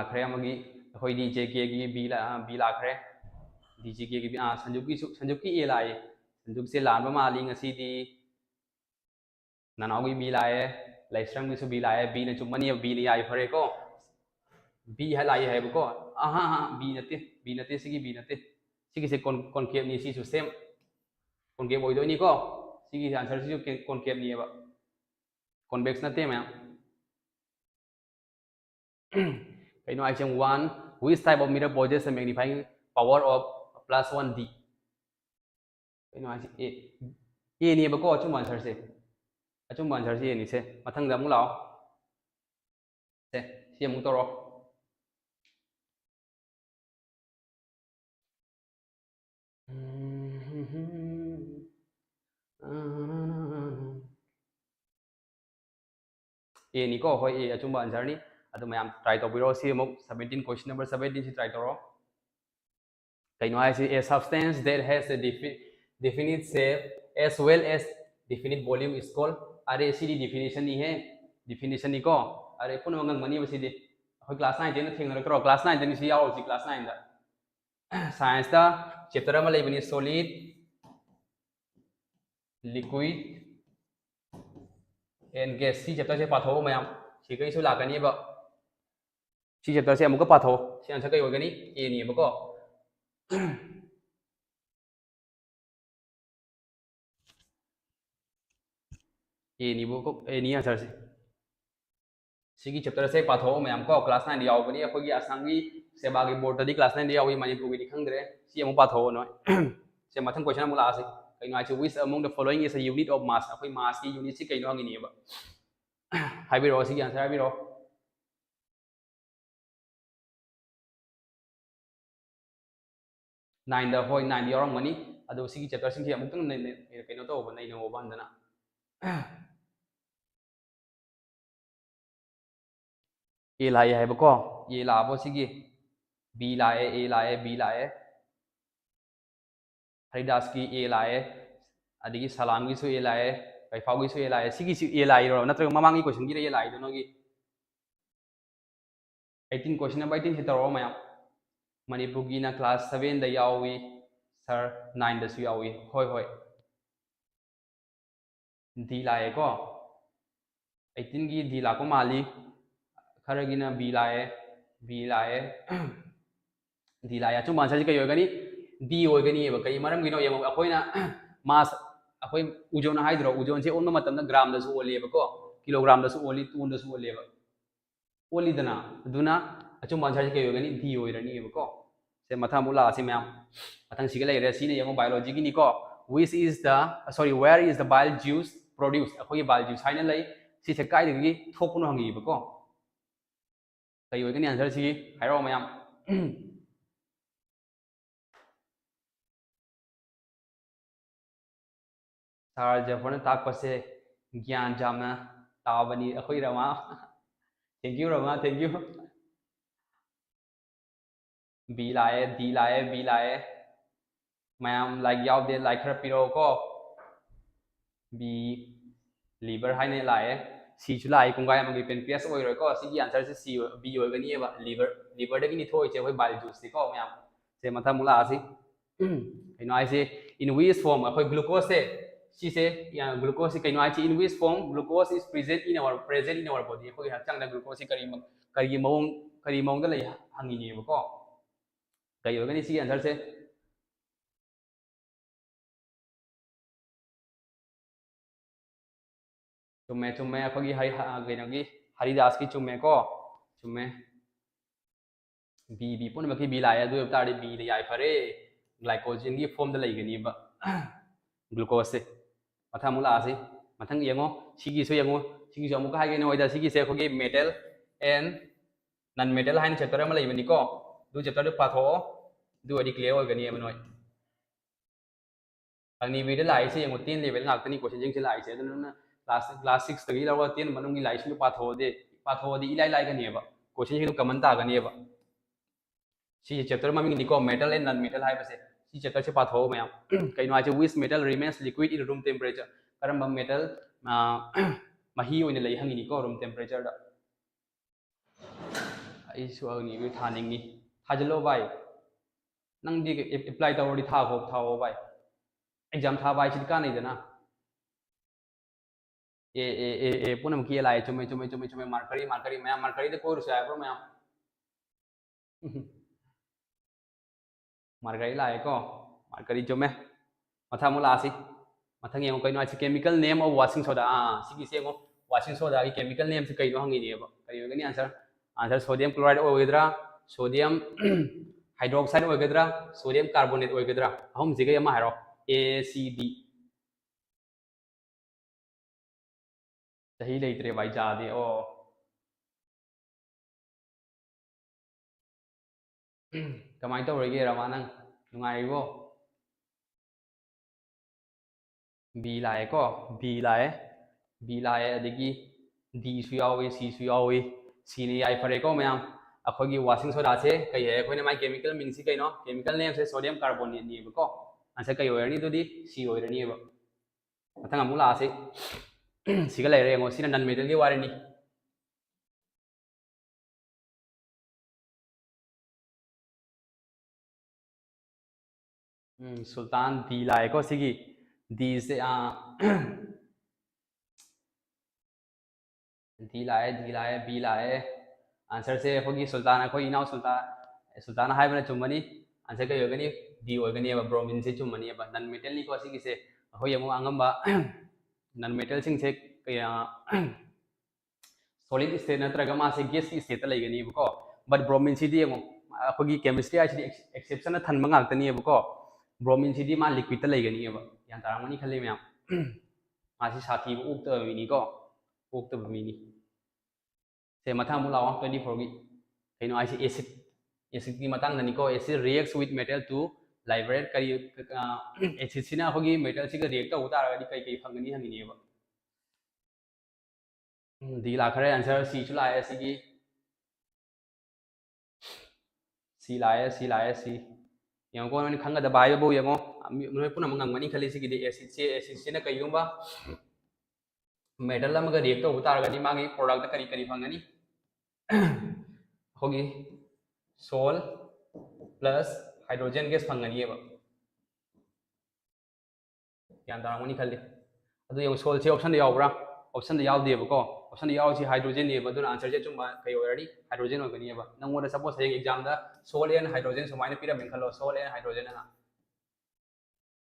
khre amagi hoi di je ke gi b la khre di je ke gi sanjuk ki a la ye sanjuk se lan ba ma li ngasi di ननाओगी बी लाए लाइस्रम की B लाए B ने चुम्मनी B ने याई फरे को बी है लाई है को हाँ हाँ बी नते सिगी बी नते सिगी से कॉनकेव नी सी सेम कॉनकेव होइदोनी को सिगी आंसर से कॉनकेव नी है कॉन्वेक्स नते मैम कहीं आई चेंग वन which type of mirror possesses a magnifying power of +1D कहीं आई ए नहीं बको अचुम आंसर से अचुम आंसर से नहीं से मथंग दमु लाओ से सी अमु तोरो ए नहीं को होय ए अचुम आंसर नहीं अदु मैम ट्राई तो बिरो सी अमु 17 क्वेश्चन नंबर 17 से ट्राई करो कहीं आई सी a substance that has a definite shape as well as definite volume is called अरे सी definition नहीं है definition नहीं को अरे पुन मंगल मनी बसी दे अखोई क्लास 9 देन थेंग करो क्लास 9 देन सी याओ सी क्लास 9 दा साइंस दा चैप्टर अमा लेबनी solid liquid and gas सी चैप्टर से पाथो मैम सी कई सु लागनी बा सी चैप्टर से अमुक पाथो सी आंसर कई होगनी ए नहीं बको ए नहीं बको ए नहीं आंसर से सिगी चैप्टर से पाथो मैम को क्लास 9 यावबनी अखोगी आसामी सेबागी बोर्ड तदी क्लास 9 यावी मणिपुर की खंगद्रे सी अमु पाथो नो से मथन क्वेश्चन अमु लासे कइनो आछि which among the following is a unit of mass अखोई मास की यूनिट से कइनो हंगिनी बा हाइबिरो सिगी आंसर हाइबिरो 9 दा होय 9 यावरमनी अदो सिगी चैप्टर सिंग अमु तंग ने कइनो तो बन नै नो बंदना ए लाए है बको ये लाबो सिगी बी लाए ए लाए बी लाए हरिदास की ए लाए अदिगी सलाम की सु ए लाए कैफाव की सु ए लाए सिगी सु ए लाए रो नत्र ममांगी क्वेश्चन की ए लाए दोनो की 18 क्वेश्चन नंबर 18 से तरो मया मणिपुर की ना क्लास 7 दा यावी सर 9 दा सु यावी होय होय डी लाए को 18 की डी लाको माली खरगी ना बी लाए डी लाए चुम आंसर कई होगनी डी होगनी है कई मरम गिनो यम अखोइना मास अखोइ उजोन हाइद्रो उजोन से ओन मतम ग्राम दसु ओलेबको किलोग्राम दसु ओली टून दसु ओलेब ओलीदना दुना अचुम आंसर कई होगनी डी होइरनी बको से मथा मुला से मैम मथंग सिगे लेरे सिने यम बायोलॉजी की निको which is the where is the bile juice produced अखोइ bile juice हाइना लई सि से काइ दगी थोकनो हंगी बको कई होगनी आंसर सी हाइरो मैम सार जफर ताकपसे ज्ञान जामना ताबनी अखोइ रमा थैंक यू रमा थैंक यू बी लाए डी लाए बी लाए मैम लाइक याव दे लाइक खर पिरो को बी लीवर हाइने लाए सी चु लाए कुंगाय मगे पेनक्रियास ओइरो को सिगी आंसर से सी बी ओइगनी एबा लीवर दगी नि थोइ चे होय बाइल जूस को मैम से मथा मुला आसी कइनो आइसे इन which form अखोइ ग्लूकोज से सी से ग्लूकोज से कइनो आइसे in which form glucose is present in our body अखोइ हक्चांग दा ग्लूकोज से करी मौंग दा लई हंगिनी बको कई होगनी सी आंसर से चुम्मे अखोगी कइनोगी हरिदास की चुम्मे को चुम्मे बी पुन मखी बी लाए दु ताड़ी बी ले याई फरे ग्लाइकोजन की फॉर्म दा लईगनी बा ग्लूकोज से मथा मुला से मथंग यंगो सिगी सो यंगो सिगी सो अमुक हाइगे नोइदा सिगी से अखोगी मेटल एंड नॉन मेटल हाइन चैप्टर अमा लईबनी को दु चैप्टर पाथो दु अदि क्लियर होगनी एम नोय अंगनी वीडियो लाई से यंगो 10 लेवल ngakतनी क्वेश्चन जिंग से लाई से दन क्लास 6 तगी लवा 10 मनुंगी लाई से पाथो दे इलाई लाई गनी एबा क्वेश्चन जिंग कमन ता गनी एबा सी चैप्टर ममिंग निको metal and non metal high बसे सी चैप्टर से पाथो मैम कइनो आचे which metal remains liquid in room temperature करम मेटल मही ओइने लई हंगिनी को रूम टेम्परेचर दा आई सुअनी बे थानिंगी थाजलो बाय नंग दी अप्लाई तवडी थाओ बाय एग्जाम था बाय सिद का नहीं देना ए पुनम की लाए चुमे चुमे चुमे चुमे मार्करी मैं मार्करी तो कोई रुसाया ब्रो मैं मार्करी लाए को मार्करी चुमे मथा मुलासी मथंग ये कई नो chemical name of washing soda सिगी से वाशिंग सोडा की केमिकल नेम से कई नो हंगी नेबा कई होगनी आंसर आंसर सोडियम क्लोराइड होगद्रा सोडियम हाइड्रोक्साइड होगद्रा सोडियम कार्बोनेट होगद्रा हम जिगे यमा हारो ए सी डी सही लेते भाई जादे ओ कमाई तौरगे रमा नंग नुंगाइबो बी लाए को बी लाए अदगी डी सु यावे सी सु यावे सी ने याई फरे को मैम अखोगी वाशिंग सोडा से कई है अखोने माई केमिकल मीन सी कई नो केमिकल नेम से सोडियम कार्बोनेट नी को आंसर कई होरनी दुदी सी होरनी है मथंग अमुला से सिगा लेरे ngो सिना नन मेटल की वारनी सुल्तान दी लाए को सिगी दी से दी लाए बी लाए आंसर से अखोगी सुल्तान अखोई इनाउ सुल्तान हाई बना चुम्मनी आंसर कई होगनी डी होगनी है ब्रोमीन से चुम्मनी है नन मेटल नी को सिगी से अखोई यमु आंगंबा नन मेटल सिंग से कया solid state नत्रगा मासे gas की state लेगनी है बको but bromine Sidi यमु अखोगी chemistry icy exception थन मंगातनी है बको ब्रोमीन सिदी मा लिक्विड लेगनी है यान तारामनी खले मैम मासी साथी उक्त मिनी को उक्त मिनी से मथा मुलावा 24 की कहीं आइसी एसिड की मतंग ननी को acid reacts with metal to liberate करी एसिड सिना होगी मेटल सिगा रिएक्ट तो होता रहा कई कई फंगनी हंगनी है दी लाखरे आंसर सी चुला है सी लाए सी यंग को मैंने खंगा दबाई बो यंगो मुझे पुनः मंगंग मनी खली सी की एसिड से ना कई गुंबा मेटल लमगा रिएक्ट तो होता रहा मागी प्रोडक्ट करी करी फंगनी होगी सोल प्लस हाइड्रोजन गैस फंगनी है यान तारामनी खली अदु यंग सोल से ऑप्शन यावब्रा ऑप्शन यावदेबको ऑप्शन यावसी हाइड्रोजन ने बदुन आंसर जे चुम कई ओरडी हाइड्रोजन होगनी है नंगोदा सपोज हे एग्जाम दा सोल एंड हाइड्रोजन सुमाइना पिरा मेन खलो सोल एंड हाइड्रोजन ना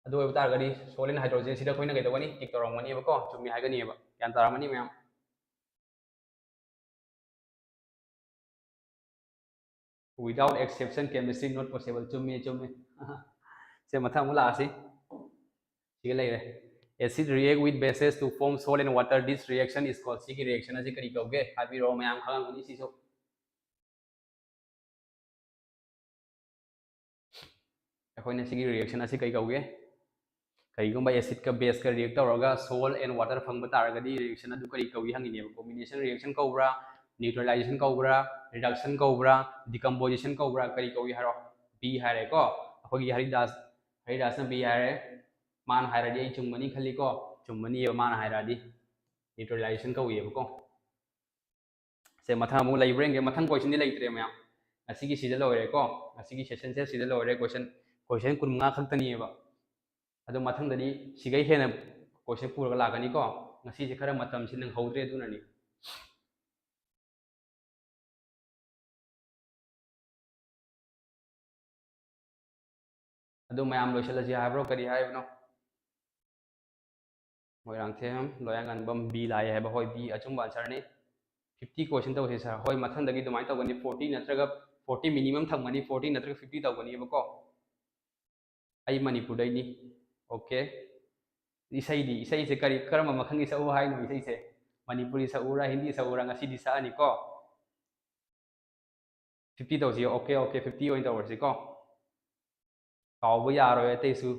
अदु होब तारगदी सोल एंड हाइड्रोजन सिदा कोइना कई तवनी टिक तोरमनी बको चुमी हागनी है यान तारामनी ma'am without exception chemistry not possible चुमी से मथा मुला आसी सिगे लेरे acid react with bases to form salt and water this reaction is called C reaction असे करी कौगे हाबी रो मैम खंगनी सिसो अखोइना सी reaction असे कई कौगे कईगुंबा एसिड का बेस का रिएक्ट तौरगा सोल एंड वाटर फंग तारगदी रिएक्शन अदु करी कौगी हंगिने कॉम्बिनेशन रिएक्शन कौब्रा न्यूट्रलाइजेशन कौब्रा रिडक्शन कौब्रा डिकम्पोजिशन कौब्रा करी कौगी हारो बी हारे को अखोगी हरिदास बी हारे मान हायरादी आई चुम्मनी खली को चुम्मनी ये मान हायरादी न्यूट्रलाइजेशन कौगी को से मथा मु लाइब्रेंगे मथंग क्वेश्चन दी लाइत्रे मैम असिगी सिदा लोरे को असिगी सेशन से सिदा लोरे क्वेश्चन कुनमंगा खक्तनी है अदो मथंगदनी सिगै हेना क्वेश्चन पूरगा लागनी को ngasi se khara matam sin nang hौद्रे dunani अदो मैम लोइसलजी हाइब्रो करी हाइबनो मोइरांग थे हम लोयांगन बम बी लाए है होय बी अचुम आंसर ने 50 क्वेश्चन तो से सर होय मथंदगी दुमाय तगनी 40 नत्रगा 40 मिनिमम थंगनी 40 नत्रगा 50 तगनी बको आई मणिपुर दैनी ओके इसाई से करी करम मखंगी सऊ हाई नो इसाई से मणिपुरी सऊरा हिंदी सऊरा ngasi di saani ko 50 तौसी ओके ओके 50 ओइन तौरसी को कावबो यारो तेसु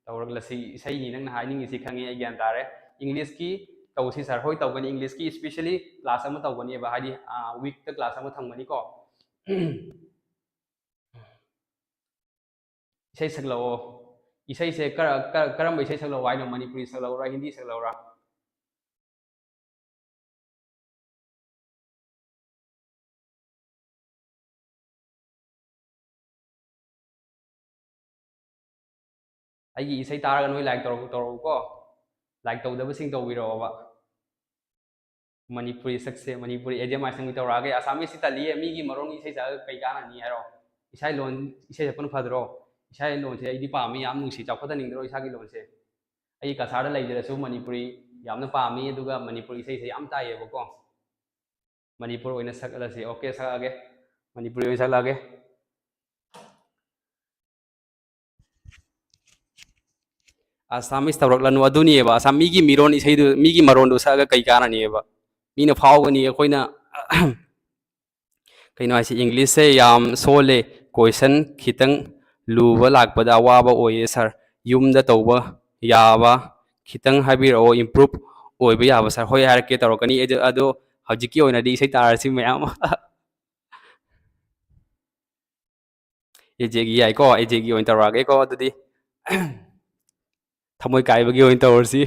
तौरगलसी इसाई नि नंग हाइनिंग इसी खंगे आई ज्ञान तारे इंग्लिश की तौसी सर होय तौगनी इंग्लिश की स्पेशली क्लास अमा तौगनी बा हादी वीक त क्लास अमा थंगनी को इसाई सकलो इसाई से करम इसाई सकलो वाइनो मणिपुरी सकलो रा हिंदी सकलो रा आई इसाई तारगा नोय लाइक तौर को like तौदबसिंग तौबिरोबा Manipuri sakse Manipuri AJM sang tawrage Assamese si tali mi gi marong isai sa kai kana ni haro isai lon isai pun phadro isai lon se idi pa mi yam nung si chakota ning dro isa gi lon se ai kasar lai jera su Manipuri yamna pa mi aduga Manipuri isai se yam tai ba ko Manipur oina sakala se okay sakage Manipuri oina saklage Assamese tawrak lanu aduni eba Assam mi gi miron isai du mi gi maron do saga kai kana ni eba mina phawga ni akoina kaino ai English se yam sole question khitang luba lakpada awaba oye sir yumda tawba yaba khitang habiro improve oiba yaba sir hoi harke tawrakani ado hajiki oina di sai tarasi mayam ejegi ai ko ejegi oin tawrage ko adudi thamoi kaibagi oin tawrsi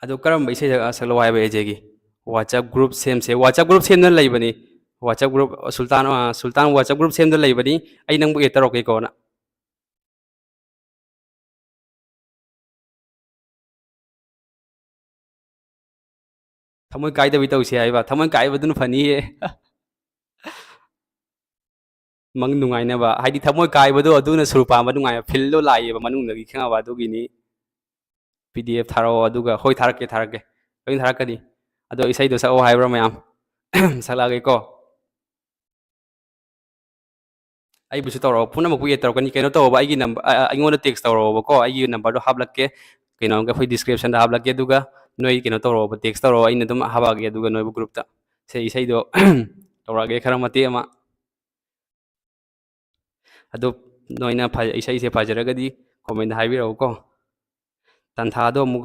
ado karam bai sai saklo ai ba ejegi WhatsApp group sem se WhatsApp group sem na laibani WhatsApp group Sultan WhatsApp group sem da laibani ai nang bu e taroke ko na thamoi kaida bi tawsi ai ba thamoi kaiba dun fani he mang nungai na ba haidi thamoi kaiba do aduna surupa ma nungai fil lo lai ba manung nagi khinga ba do gini PDF tharo aduga hoi tharake hoi tharakani ado isai do sa o haibra mayam salage ko ai bisu tawro puna ma ku ye tawkani keno to ba ai gi number ai ngona text tawro ba ko ai gi number do hablakke keno ga hoi description da hablakke aduga noi keno tawro ba text tawro ai na dum habage aduga noi bu group ta se isai do tawrage khara mate ma ado noina isai se fajaragadi comment haibiro ko tanha do mu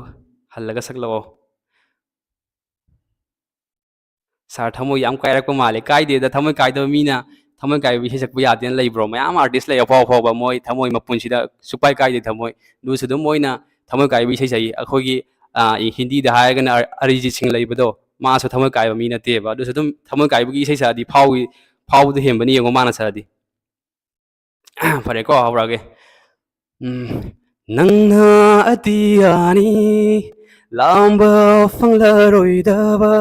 hallaga saklo sar thamoi yam kairak ko male kai de da thamoi kai do mina thamoi kai bi sak bu ya den leibro mayam artist lay apaw apaw ba moi thamoi mapun sida supai kai de thamoi du su dum moina thamoi kai bi sai akhogi hindi da haiga na Arijit Singh leibado ma su thamoi kai ba mina te ba du su dum thamoi kai bi sai sa di phaw du hem bani ngo mana sa di fare ko haurage nangna atiyani lamba fanglaroidaba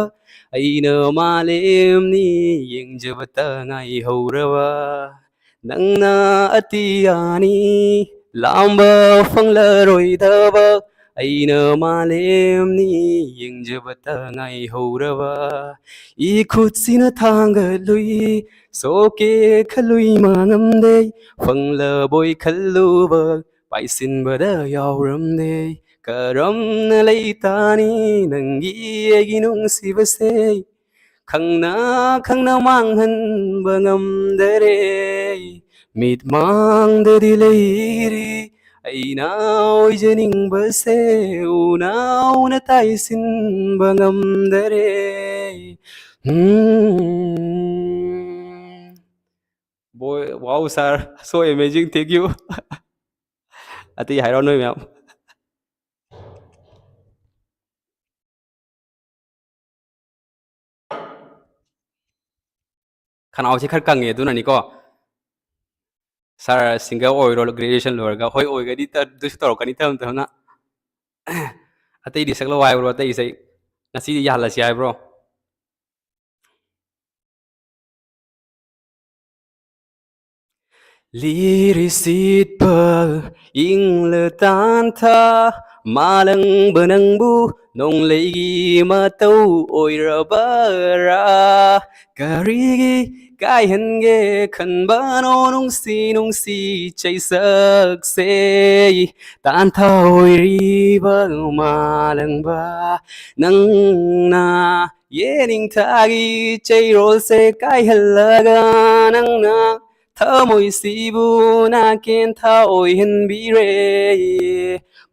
aina malemni yengjabata ngai hauraba nangna atiyani lamba fanglaroidaba aina malemni yengjabata ngai hauraba ikhutsina thangalui soke khalui mangamde fanglaboi khalluba paisinbada yauramde karamna leitani nangi egi nungsibase khangna manghanba ngamdare mit mangdadi leiri aina oijaningbase unauna taisinba ngamdare Boy, wow, sir, so amazing. Thank you. Ati hairon noi ma'am. Khanau se khar kang ye du na ni ko. Sir single oiro graduation lorga hoi oiga di ta du tor kani tam tam na. Ati di saklo wai bro ati sai ngasi di yalla si ai bro. Lirisit pa ing le tan tha malang benang bu nong legi ma tau oira bara karigi kai henge khan ba no nung si chai sak se tan tha oiri ba malang ba nang na yening thagi chai rol se kai halaga nang na thamoi sibu na ken tha oi hen bi re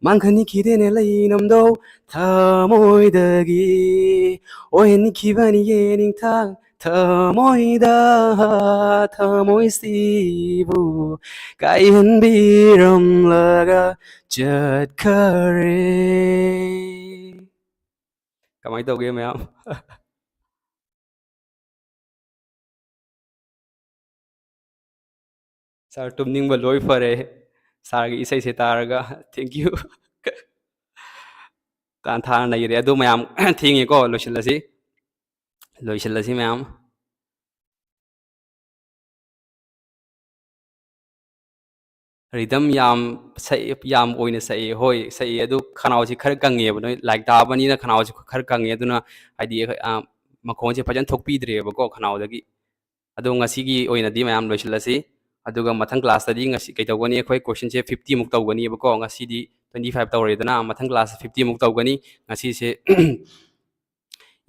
mangkhani khidene lai nam do thamoi dagi oi hen khibani ye ning tha thamoi da thamoi sibu kai hen bi ram laga chat khare kamai tau game em Sir tumningba loi fare. Sir gi isai se taraga. Thank you. Kan thana nei re adu mayam thingi ko loisilasi. Loisilasi mayam. Rhythm yam oina sai hoi sai adu khanau si khar kangi ba noi like da bani na khanau si khar kangi aduna adi makhon se phajan thokpi dre ba ko khanau dagi adu ngasi gi oina di mayam loisilasi aduga mathang class tadi ngasi kai tawani khoi question se 50 muk tawani ba ko ngasi di 25 tawre dana mathang class 50 muk tawani ngasi se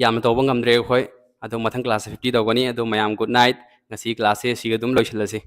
yam tawba ngamdre khoi adu mathang class 50 tawani adu mayam good night ngasi class se siga dum loisilasi